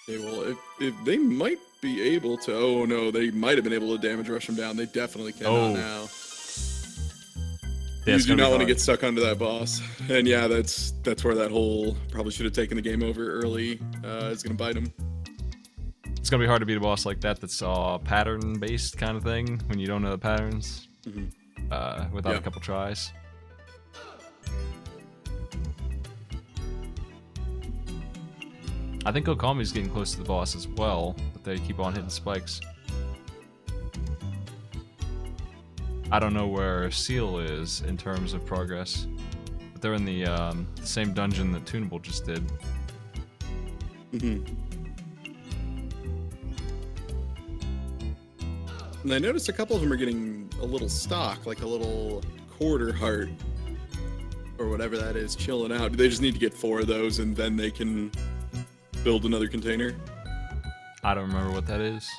well, if they might be able to, oh no, they might have been able to damage rush him down. They definitely cannot now. Yeah, You it's do gonna be not want to hard. get stuck onto that boss. And yeah, that's where that whole probably should have taken the game over early is gonna bite him. It's gonna be hard to beat a boss like that that's pattern-based kind of thing when you don't know the patterns without a couple tries. I think Okami's getting close to the boss as well, but they keep on hitting spikes. I don't know where Seal is in terms of progress, but they're in the same dungeon that Tunable just did. And I noticed a couple of them are getting a little stock, like a little quarter heart or whatever that is, chilling out. Do they just need to get 4 of those and then they can build another container? I don't remember what that is.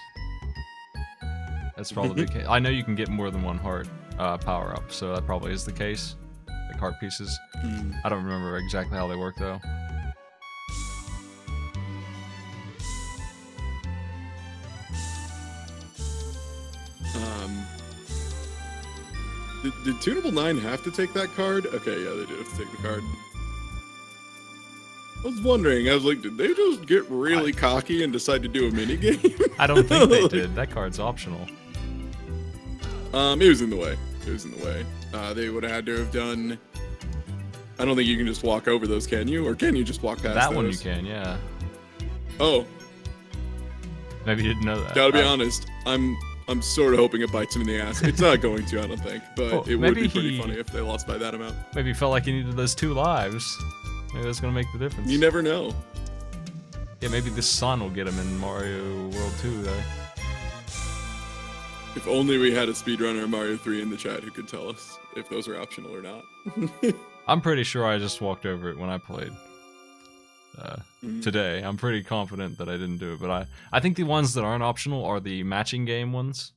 That's probably the case. I know you can get more than 1 heart power up, so that probably is the case. Like heart pieces. I don't remember exactly how they work though. Did Tunable 9 have to take that card? Okay, yeah, they did have to take the card. I was wondering, I was like, did they just get really cocky and decide to do a minigame? I don't think they did. That card's optional. It was in the way. It was in the way. They would have had to have done... I don't think you can just walk over those, can you? Or can you just walk past That those? one you can, yeah. Oh, Maybe you didn't know that. gotta be honest. I'm sort of hoping it bites him in the ass. It's not going to, I don't think. But Well, it would maybe be pretty he- funny if they lost by that amount. Maybe you felt like you needed those 2 lives. Maybe that's gonna make the difference. You never know. Yeah, maybe the sun will get him in Mario World 2 there. If only we had a speedrunner of Mario 3 in the chat who could tell us if those are optional or not. I'm pretty sure I just walked over it when I played today. I'm pretty confident that I didn't do it, but I think the ones that aren't optional are the matching game ones.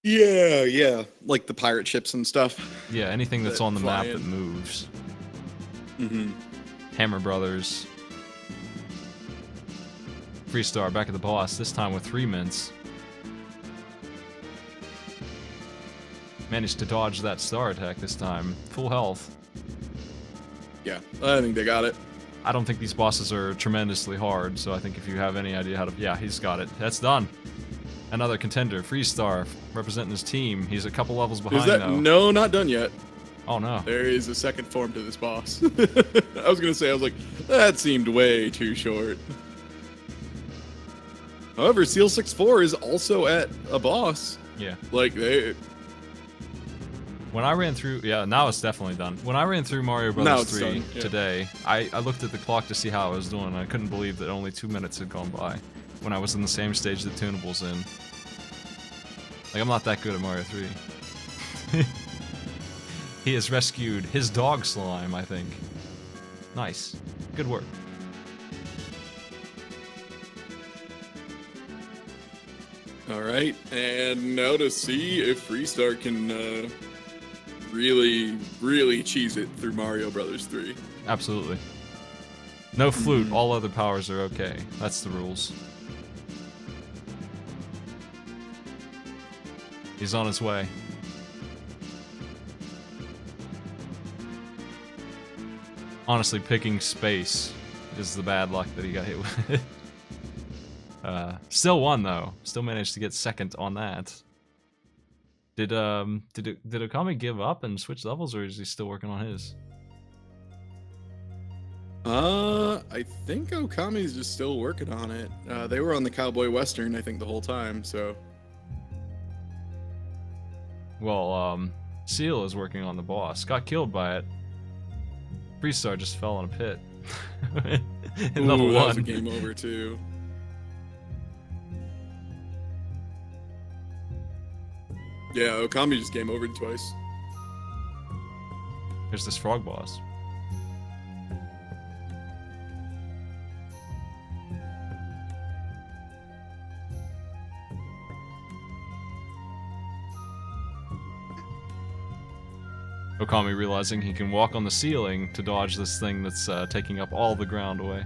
Yeah. Like the pirate ships and stuff. Yeah, anything that's That on the fly map in. that moves. Mm-hmm. Hammer Brothers. Freestar back at the boss, this time with 3 mints. Managed to dodge that star attack this time. Full health. Yeah, I think they got it. I don't think these bosses are tremendously hard, so I think if you have any idea how to... Yeah, he's got it. That's done. Another contender, Freestar, representing his team. He's a couple levels behind, Is that... though. No, not done yet. Oh, no. There is a second form to this boss. I was gonna say, I was like, that seemed way too short. However, Seal 6-4 is also at a boss. Yeah. Like, they... When I ran through... Yeah, now it's definitely done. When I ran through Mario Now Bros. it's 3 done, yeah. today, I looked at the clock to see how I was doing, and I couldn't believe that only 2 minutes had gone by when I was in the same stage that Tunable's in. Like, I'm not that good at Mario 3. He has rescued his dog slime, I think. Nice. Good work. Alright, and now to see if Freestar can really cheese it through Mario Brothers 3. Absolutely. No flute, all other powers are okay. That's the rules. He's on his way. Honestly, picking space is the bad luck that he got hit with. Still won though. Still managed to get second on that. Did Okami give up and switch levels, or is he still working on his? I think Okami's just still working on it. They were on the Cowboy Western, I think, the whole time, so... Well, Seal is working on the boss. Got killed by it. Freestar just fell in a pit. In level Ooh, that was a 1. game over, too. Yeah, Okami just game over twice. There's this frog boss. Okami realizing he can walk on the ceiling to dodge this thing that's taking up all the ground away.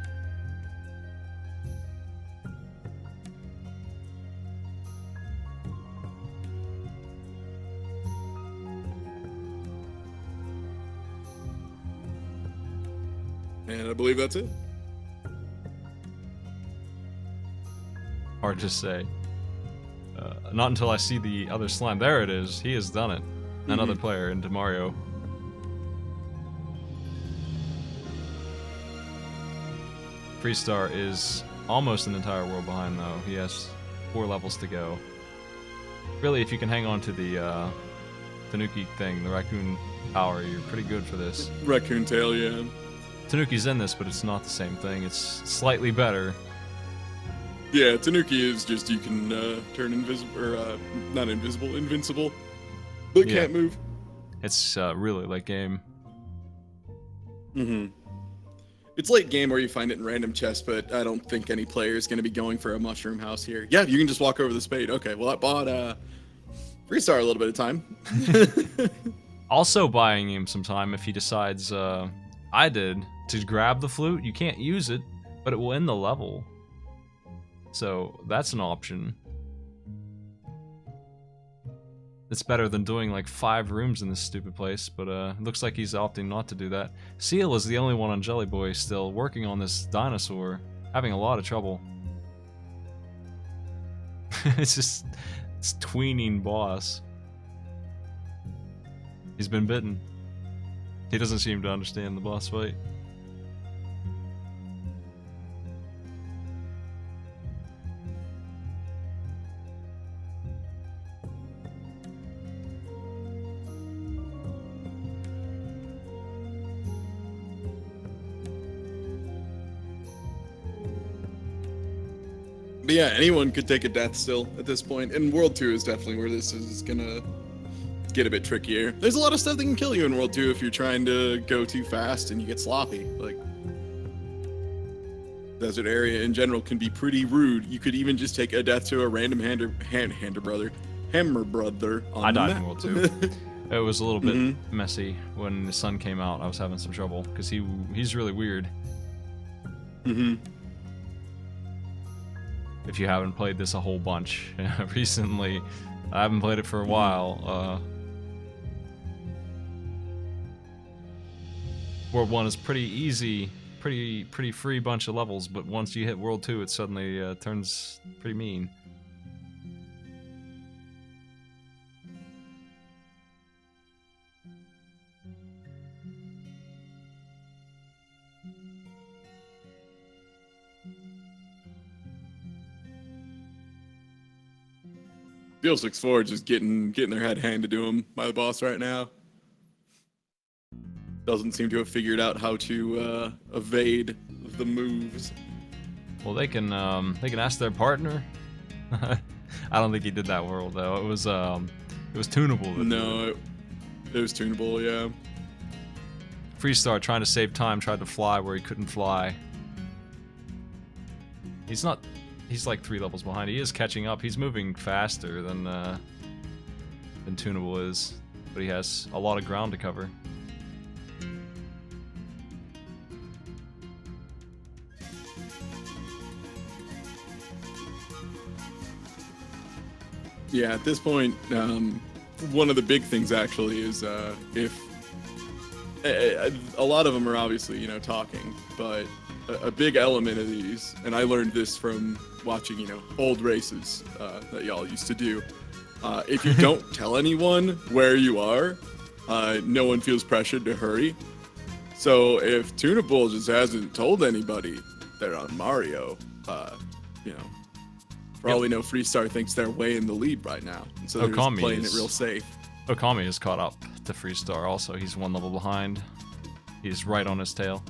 And I believe that's it. Hard to say. Not until I see the other slime. There it is. He has done it. Another player into Mario. Freestar is almost an entire world behind, though. He has 4 levels to go. Really, if you can hang on to the Tanuki thing, the raccoon power, you're pretty good for this. Raccoon tail, yeah. Tanuki's in this, but it's not the same thing. It's slightly better. Yeah, Tanuki is just you can turn invisible, or not invisible, invincible, but Yeah. can't move. It's really late game. Mm-hmm. It's late game where you find it in random chests, but I don't think any player is going to be going for a mushroom house here. Yeah, you can just walk over the spade. Okay, well, I bought Freestar a little bit of time. Also buying him some time if he decides, I did, to grab the flute. You can't use it, but it will end the level. So that's an option. It's better than doing like 5 rooms in this stupid place, but it looks like he's opting not to do that. Seal is the only one on Jelly Boy still working on this dinosaur, having a lot of trouble. It's tweening boss. He's been bitten. He doesn't seem to understand the boss fight. But yeah, anyone could take a death still at this point, and World 2 is definitely where this is gonna get a bit trickier. There's a lot of stuff that can kill you in World 2 if you're trying to go too fast and you get sloppy. Like, desert area in general can be pretty rude. You could even just take a death to a random hammer brother on I died the in map. World 2. It was a little bit messy when the sun came out. I was having some trouble because he's really weird. If you haven't played this a whole bunch recently, I haven't played it for a while. World 1 is pretty easy, pretty free bunch of levels, but once you hit World 2, it suddenly turns pretty mean. Steel 6-4 just getting their head handed to him by the boss right now. Doesn't seem to have figured out how to evade the moves. Well, they can ask their partner. I don't think he did that world though. It was tunable. No, it was tunable. Yeah. Freestar trying to save time tried to fly where he couldn't fly. He's like 3 levels behind. He is catching up. He's moving faster than Tunable is, but he has a lot of ground to cover. Yeah, at this point, one of the big things actually is if a lot of them are obviously, talking, but a big element of these, and I learned this from watching, old races that y'all used to do. If you don't tell anyone where you are, no one feels pressured to hurry. So if Tunable just hasn't told anybody they're on Mario, for all we know, Freestar thinks they're way in the lead right now. And so they're just Okami playing it real safe. Okami is caught up to Freestar also. He's 1 level behind. He's right on his tail.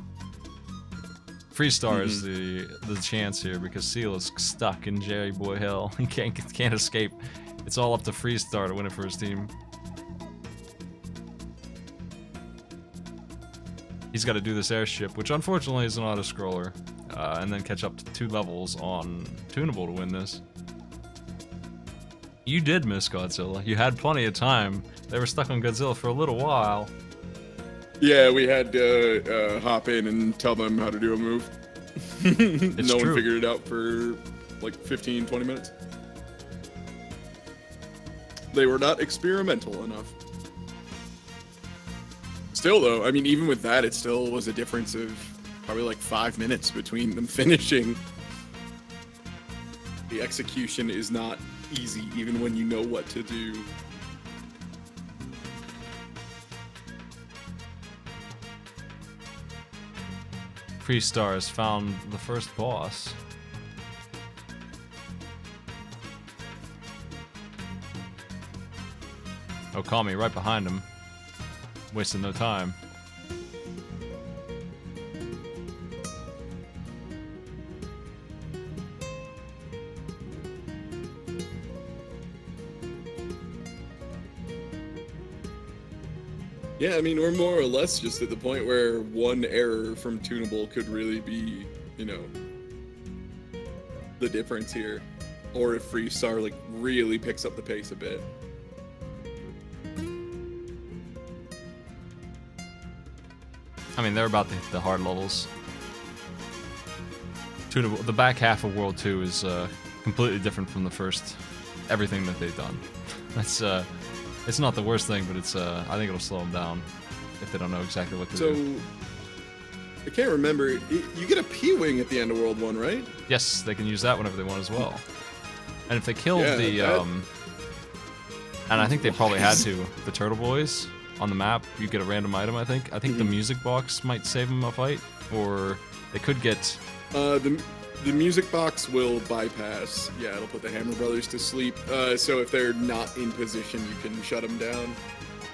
Freestar is the chance here because Seal is stuck in Jerry Boy Hell. He can't escape. It's all up to Freestar to win it for his team. He's got to do this airship, which unfortunately is an auto-scroller, and then catch up to 2 levels on Tunable to win this. You did miss Godzilla. You had plenty of time. They were stuck on Godzilla for a little while. Yeah, we had to hop in and tell them how to do a move. No true. one figured it out for like 15, 20 minutes. They were not experimental enough. Still, though, I mean, even with that, it still was a difference of probably like 5 minutes between them finishing. The execution is not easy, even when you know what to do. Freestar has found the first boss. Okami right behind him. Wasting no time. Yeah, I mean, we're more or less just at the point where one error from Tunable could really be, you know, the difference here. Or if Freestar, like, really picks up the pace a bit. I mean, they're about to hit the hard levels. Tunable, the back half of World 2 is completely different from the first. Everything that they've done. That's it's not the worst thing, but it's I think it'll slow them down if they don't know exactly what to do. I can't remember. You get a P-Wing at the end of World 1, right? Yes, they can use that whenever they want as well. And if they killed Yeah, and I think they probably had to, the Turtle Boys on the map, you get a random item, I think. I think the music box might save them a fight, or they could get... The music box will bypass. Yeah, it'll put the Hammer Brothers to sleep. So if they're not in position, you can shut them down.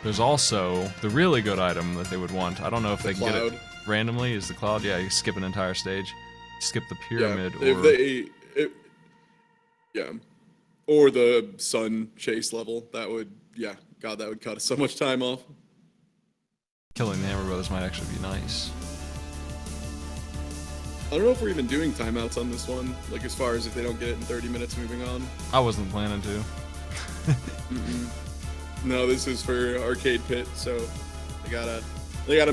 There's also the really good item that they would want. I don't know if they can get it Cloud. randomly. Is the Cloud? Yeah, you skip an entire stage. Skip the Pyramid, Yeah, or... yeah. Or the Sun Chase level. That would, yeah. God, that would cut so much time off. Killing the Hammer Brothers might actually be nice. I don't know if we're even doing timeouts on this one. Like, as far as if they don't get it in 30 minutes moving on. I wasn't planning to. No, this is for Arcade Pit, so they gotta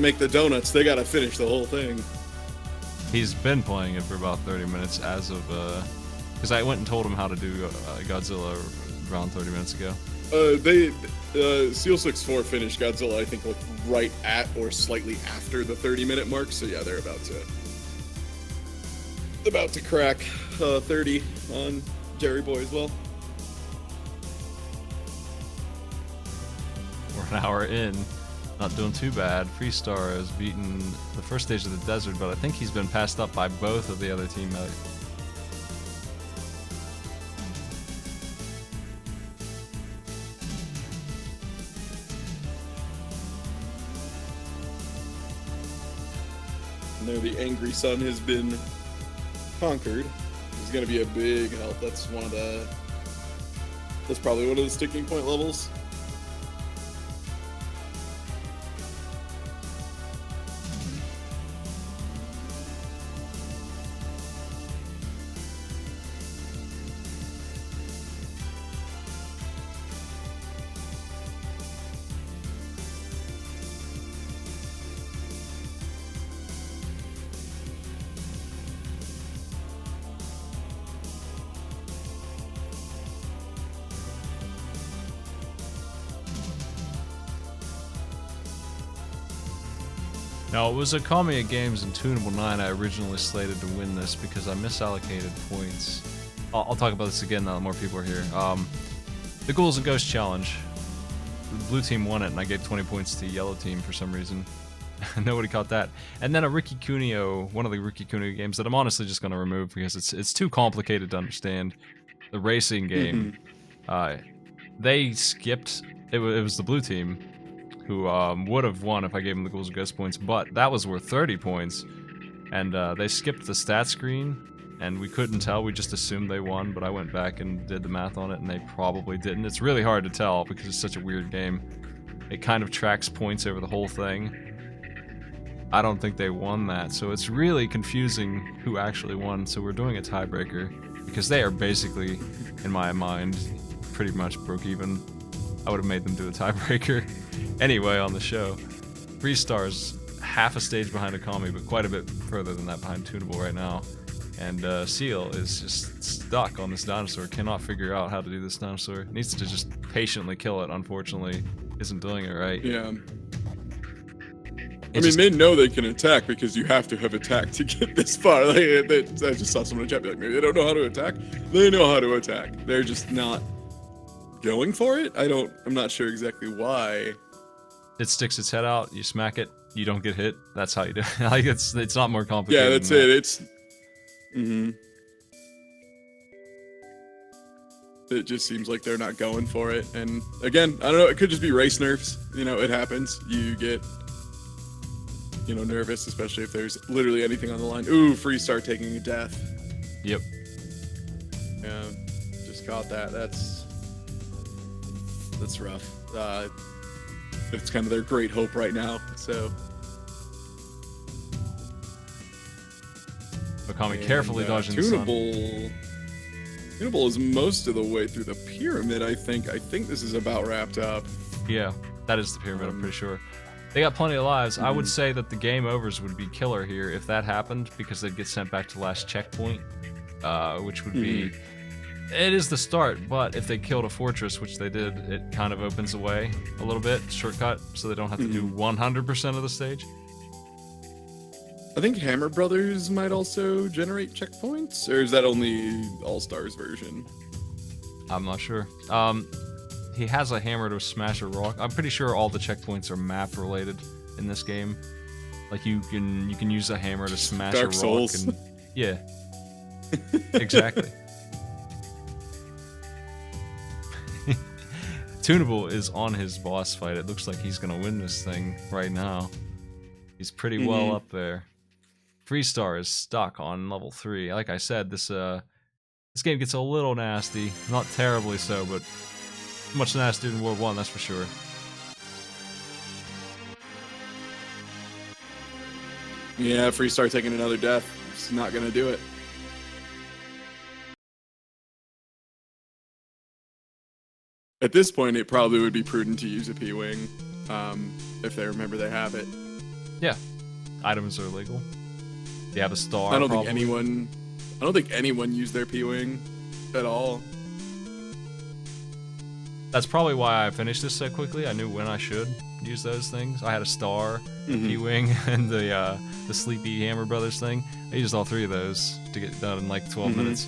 make the donuts. They gotta finish the whole thing. He's been playing it for about 30 minutes as of, because I went and told him how to do Godzilla around 30 minutes ago. Seal 6-4 finished Godzilla, I think, like right at or slightly after the 30-minute mark. So yeah, they're about to crack 30 on Jerry Boy as well. We're an hour in, not doing too bad. Freestar has beaten the first stage of the desert, but I think he's been passed up by both of the other teammates. And there, the Angry Sun has been conquered. It's going to be a big help. That's probably one of the sticking point levels. Now, it was Okami Games and Tunable 9 I originally slated to win this because I misallocated points. I'll talk about this again now that more people are here. The Ghouls and Ghosts Challenge. The blue team won it, and I gave 20 points to yellow team for some reason. Nobody caught that. And then a Ricky Kunio, one of the Ricky Kunio games that I'm honestly just going to remove because it's too complicated to understand. The racing game. They skipped. It was the blue team who would have won if I gave them the Ghouls and Ghosts points, but that was worth 30 points. And they skipped the stat screen, and we couldn't tell. We just assumed they won, but I went back and did the math on it, and they probably didn't. It's really hard to tell because it's such a weird game. It kind of tracks points over the whole thing. I don't think they won that, so it's really confusing who actually won. So we're doing a tiebreaker because they are basically, in my mind, pretty much broke even. I would have made them do a tiebreaker anyway on the show. Freestar's half a stage behind Okami, but quite a bit further than that behind Tunable right now. And Seal is just stuck on this dinosaur, cannot figure out how to do this dinosaur. Needs to just patiently kill it, unfortunately. Isn't doing it right. Yeah. I mean, they know they can attack because you have to have attacked to get this far. Like, I just saw someone in chat be like, maybe they don't know how to attack. They know how to attack. They're just not going for it. I'm not sure exactly why. It sticks its head out, you smack it, you don't get hit. That's how you do it. Like, it's not more complicated. Yeah, that's than that. it. It's... It just seems like they're not going for it. And again, I don't know, it could just be race nerfs. You know, it happens. You get... nervous, especially if there's literally anything on the line. Ooh, Freestar taking a death. Yep. Yeah, just caught that. That's rough. It's kind of their great hope right now. So Okami carefully dodging the sun. Tunable is most of the way through the pyramid, I think. I think this is about wrapped up. Yeah, that is the pyramid, I'm pretty sure. They got plenty of lives. I would say that the game overs would be killer here if that happened, because they'd get sent back to last checkpoint, which would be... It is the start, but if they killed a fortress, which they did, it kind of opens the way a little bit, shortcut, so they don't have to do 100% of the stage. I think Hammer Brothers might also generate checkpoints, or is that only All-Stars version? I'm not sure. He has a hammer to smash a rock. I'm pretty sure all the checkpoints are map related in this game. Like you can use a hammer to smash Dark a rock. Souls. And, yeah. Exactly. Tunable is on his boss fight. It looks like he's gonna win this thing right now. He's pretty well up there. Freestar is stuck on level 3. Like I said, this game gets a little nasty. Not terribly so, but much nastier than World 1, that's for sure. Yeah, Freestar taking another death. It's not gonna do it. At this point, it probably would be prudent to use a P-Wing, if they remember they have it. Yeah, items are illegal. You have a star. I don't think anyone used their P-Wing at all. That's probably why I finished this so quickly. I knew when I should use those things. I had a star, P-Wing, and the Sleepy Hammer Brothers thing. I used all 3 of those to get done in like 12 minutes.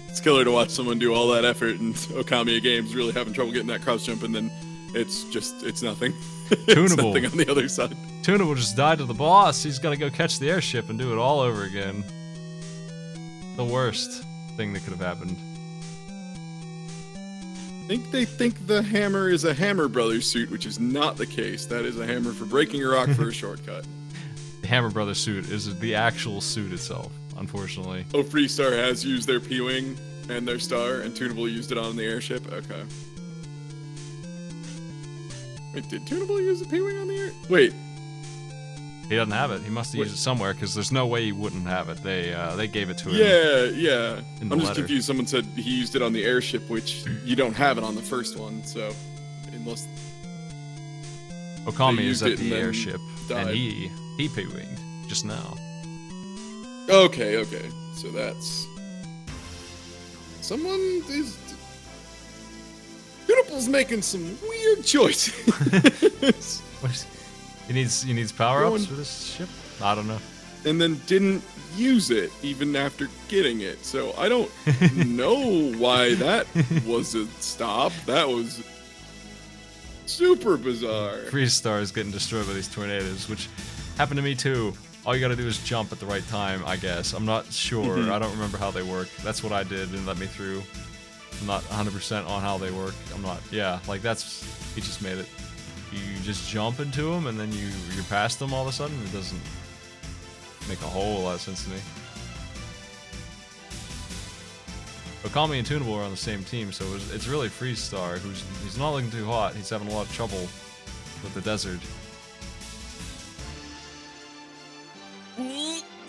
It's killer to watch someone do all that effort and Okami games really having trouble getting that cross jump, and then it's nothing. It's nothing on the other side. Tunable just died to the boss. He's got to go catch the airship and do it all over again. The worst thing that could have happened. I think they think the hammer is a Hammer Brothers suit, which is not the case. That is a hammer for breaking a rock for a shortcut. The Hammer Brothers suit is the actual suit itself, unfortunately. Oh, Freestar has used their P-Wing and their star, and Tunable used it on the airship? Okay. Wait, did Tunable use the P-Wing on the air? Wait. He doesn't have it. He must have used it somewhere, because there's no way he wouldn't have it. They gave it to him. Yeah. In the I'm just letter. confused. Someone said he used it on the airship, which you don't have it on the first one, so unless Okami they is used at it and the then airship, died. and he P-winged just now. Okay. So that's someone is. Tunable's making some weird choices. He needs power-ups for this ship? I don't know. And then didn't use it even after getting it. So I don't know why that was a stop. That was super bizarre. Freestar is getting destroyed by these tornadoes, which happened to me too. All you gotta do is jump at the right time, I guess. I'm not sure. I don't remember how they work. That's what I did and let me through. I'm not 100% on how they work. I'm not. Yeah, like that's. He just made it. You just jump into them and then you're past them all of a sudden. It doesn't make a whole lot of sense to me. Okami and Tunable are on the same team, so it's really Freestar, he's not looking too hot. He's having a lot of trouble with the desert.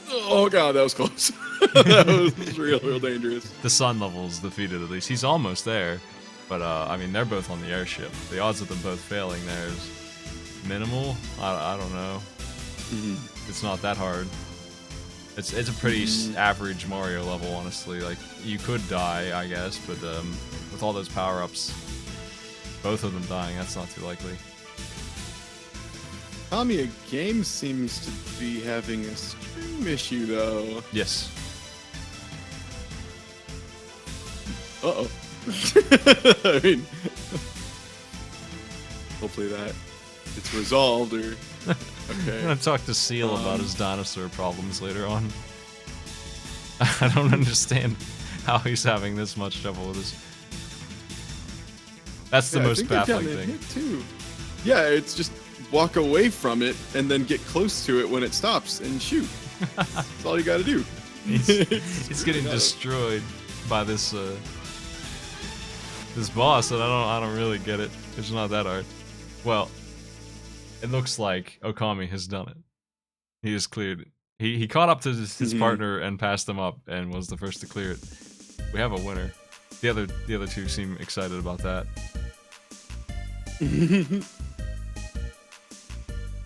Oh god, that was close. That was real dangerous. The sun level's defeated at least. He's almost there. But, I mean, they're both on the airship. The odds of them both failing there is minimal. I don't know. It's not that hard. It's a pretty average Mario level, honestly. Like, you could die, I guess, but with all those power-ups, both of them dying, that's not too likely. Tamiya Games seems to be having a stream issue, though. Yes. Uh-oh. I mean, hopefully that it's resolved, or... I'm Okay. gonna talk to Seal about his dinosaur problems later on. I don't understand how he's having this much trouble with this. That's the Yeah, I most think they've baffling gotten it thing. hit, too. Yeah, it's just walk away from it and then get close to it when it stops and shoot. That's all you gotta do. He's getting destroyed by this this boss, and I don't really get it. It's not that hard. Well, it looks like Okami has done it. He has cleared it. He caught up to his partner and passed him up and was the first to clear it. We have a winner. The other two seem excited about that.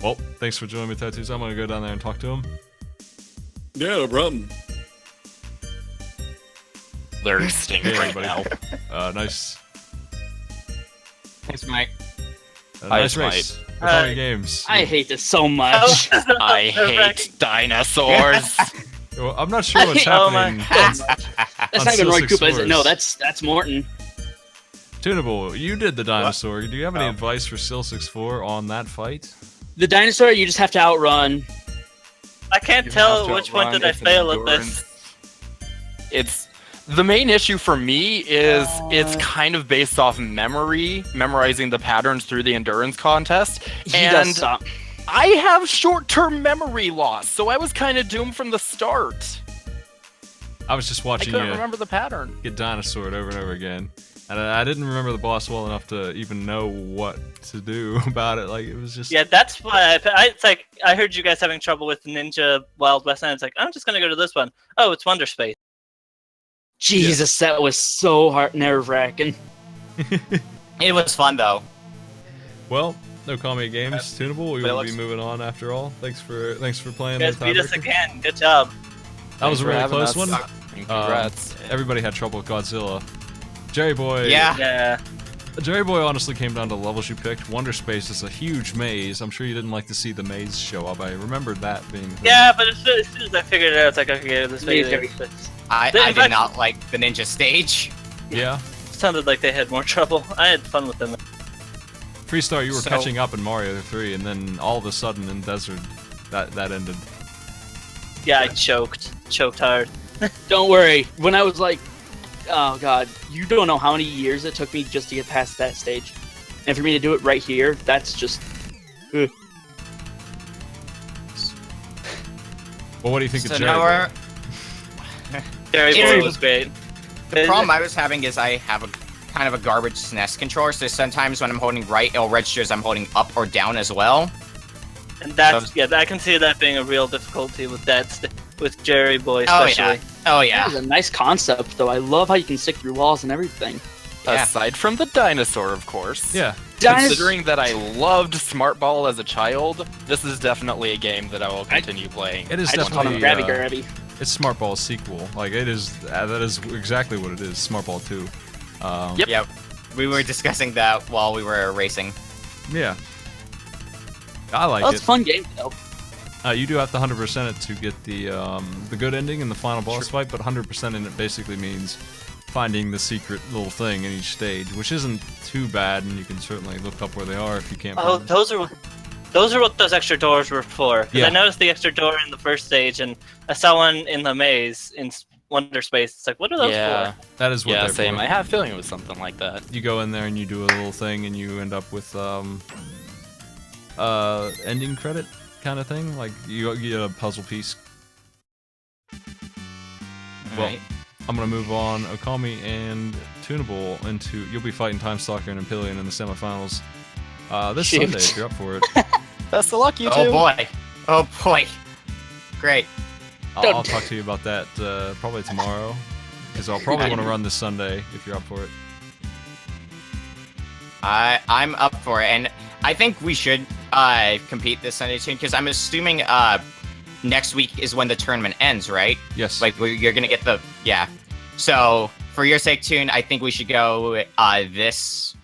Well, thanks for joining me, Tattoos. I'm gonna go down there and talk to him. Yeah, no problem. They're sting Hey, right everybody. now. Nice. Thanks, Mike. Nice Hi, race. Hi. Okami Games. I hate this so much. I hate dinosaurs. Well, I'm not sure what's Oh my happening. That's on not even Roy Silsix Koopa, is it? No, Wars. that's Morton. Tunable, you did the dinosaur. Do you have any advice for Sil64 on that fight? The dinosaur, you just have to outrun. I can't You have tell to which one outrun, did I it's an fail at endurance. this. It's the main issue for me is it's kind of based off memory, memorizing the patterns through the endurance contest. He and does suck. I have short-term memory loss, so I was kind of doomed from the start. I was just I watching couldn't you remember the pattern. get dinosaured over and over again. And I didn't remember the boss well enough to even know what to do about it. Like, it was just... Yeah, that's why it's like I heard you guys having trouble with Ninja Wild West, and it's like I'm just gonna go to this one. Oh, it's Wonder Space. Jesus, that was so hard, nerve-wracking. It was fun though. Well, Okami Games, Tunable, we But it will be looks- moving on after all. Thanks for playing You guys the beat us tiebreaker. again. Good job. That was a Thanks for really having close us. one. And congrats. Everybody had trouble with Godzilla. Jerry Boy. Yeah. Yeah. Jerry Boy honestly came down to the levels you picked. Wonder Space is a huge maze. I'm sure you didn't like to see the maze show up. I remembered that being... Yeah, but as soon as I figured it out, it's like okay, this Maze video every- I In did fact- not like the ninja stage. Yeah. sounded like they had more trouble. I had fun with them. Freestar, you were So- catching up in Mario 3, and then all of a sudden in Desert, that ended. Yeah, I choked hard. Don't worry. When I was like, oh god, you don't know how many years it took me just to get past that stage. And for me to do it right here, that's just... Well, what do you think So of Jerry now Boy? we're... Jerry Jerry Boy was great. The problem I was having is I have a kind of a garbage SNES controller, so sometimes when I'm holding right, it'll register as I'm holding up or down as well. And that's I can see that being a real difficulty with with Jerry Boy Oh especially. yeah. Oh That yeah. was a nice concept, though. I love how you can stick through walls and everything. Yeah. Aside from the dinosaur, of course. Yeah. Considering that I loved Smart Ball as a child, this is definitely a game that I will continue playing. It is I just call him definitely... Grabby Grabby. it's Smart Ball's sequel. Like, it is... that is exactly what it is. Smart Ball 2. Yep. Yeah. We were discussing that while we were racing. Yeah. I like Well, it's it. a fun game, though. You do have to 100% it to get the good ending in the final boss fight, but 100% in it basically means finding the secret little thing in each stage, which isn't too bad, and you can certainly look up where they are if you can't Oh, find them. those are what those extra doors were for. 'Cause Yeah. I noticed the extra door in the first stage, and I saw one in the maze in Wonder Space. It's like, what are those Yeah. for? That is what Yeah, they're same. for. I have a feeling it was something like that. You go in there and you do a little thing, and you end up with ending credit kind of thing. Like, you get a puzzle piece. Well, Alright. I'm gonna move on Okami and Tunable into... You'll be fighting Time Stalker and Empyrean in the semifinals this Shoot. Sunday if you're up for it. Best of luck, you two. Oh boy. Oh boy. Great. I'll talk to you about that probably tomorrow, because I'll probably want to run this Sunday if you're up for it. I'm up for it, and I think we should compete this Sunday too, because I'm assuming next week is when the tournament ends, right? Yes. Like you're gonna get So for your sake, Toon, I think we should go this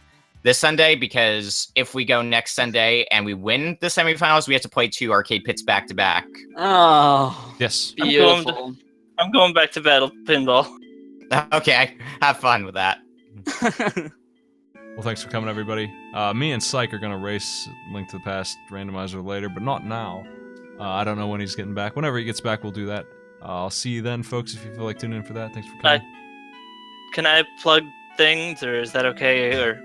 Sunday, because if we go next Sunday and we win the semifinals, we have to play 2 arcade pits back to back. Oh, Yes. beautiful. I'm going back to Battle Pinball. Okay, have fun with that. Well, thanks for coming, everybody. Me and Psych are gonna race Link to the Past randomizer later, but not now. I don't know when he's getting back. Whenever he gets back, we'll do that. I'll see you then, folks, if you feel like tuning in for that. Thanks for coming. Can I plug things, or is that okay? Or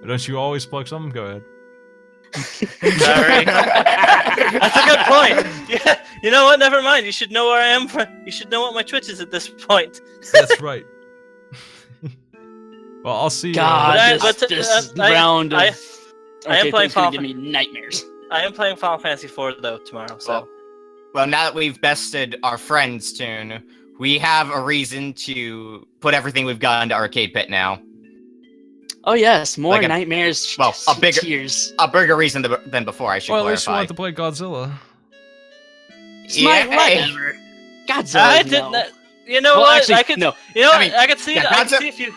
Don't you always plug something? Go ahead. sorry, that's a good point. Yeah, you know what? Never mind. You should know where I am. You should know what my Twitch is at this point. That's right. Well, I'll see you. God, But this round of I am playing things gonna Final give me nightmares. I am playing Final Fantasy IV though tomorrow. So Well, now that we've bested our friends, Toon, we have a reason to put everything we've got into Arcade Pit now. Oh yes, more Like nightmares. well, a bigger- tears. A bigger reason than before, I should Well, at least you clarify. want to play Godzilla. It's my hey. whatever. Godzilla. I no. didn't. You know Well, what? actually, I could. no. You know I what? mean, I could see. yeah, I could Godzilla- see if you.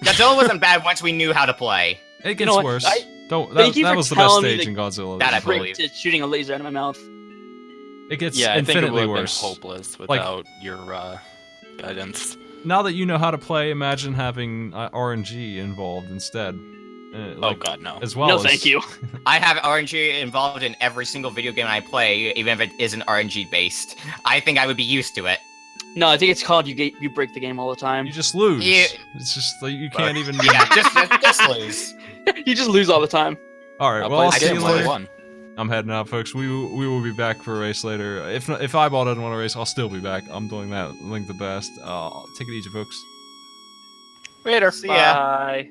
Godzilla wasn't bad once we knew how to play. It gets know what? worse. Thank That you for was the best telling me stage the- in Godzilla. That I Prick believe. to shooting a laser out of my mouth. It gets Yeah, I think it infinitely would have been worse. hopeless Like- without your guidance. Now that you know how to play, imagine having RNG involved instead. Oh god, no. As well No, as, thank you. I have RNG involved in every single video game I play, even if it isn't RNG based. I think I would be used to it. No, I think it's called you break the game all the time. You just lose. Yeah. It's just like you can't even. Yeah, just lose. You just lose all the time. All right. I Well, I'll played see the you game when I later. won. I'm heading out, folks. We will be back for a race later. If Eyeball doesn't want to race, I'll still be back. I'm doing that. Link the best. Take it easy, folks. Later. See ya. Bye.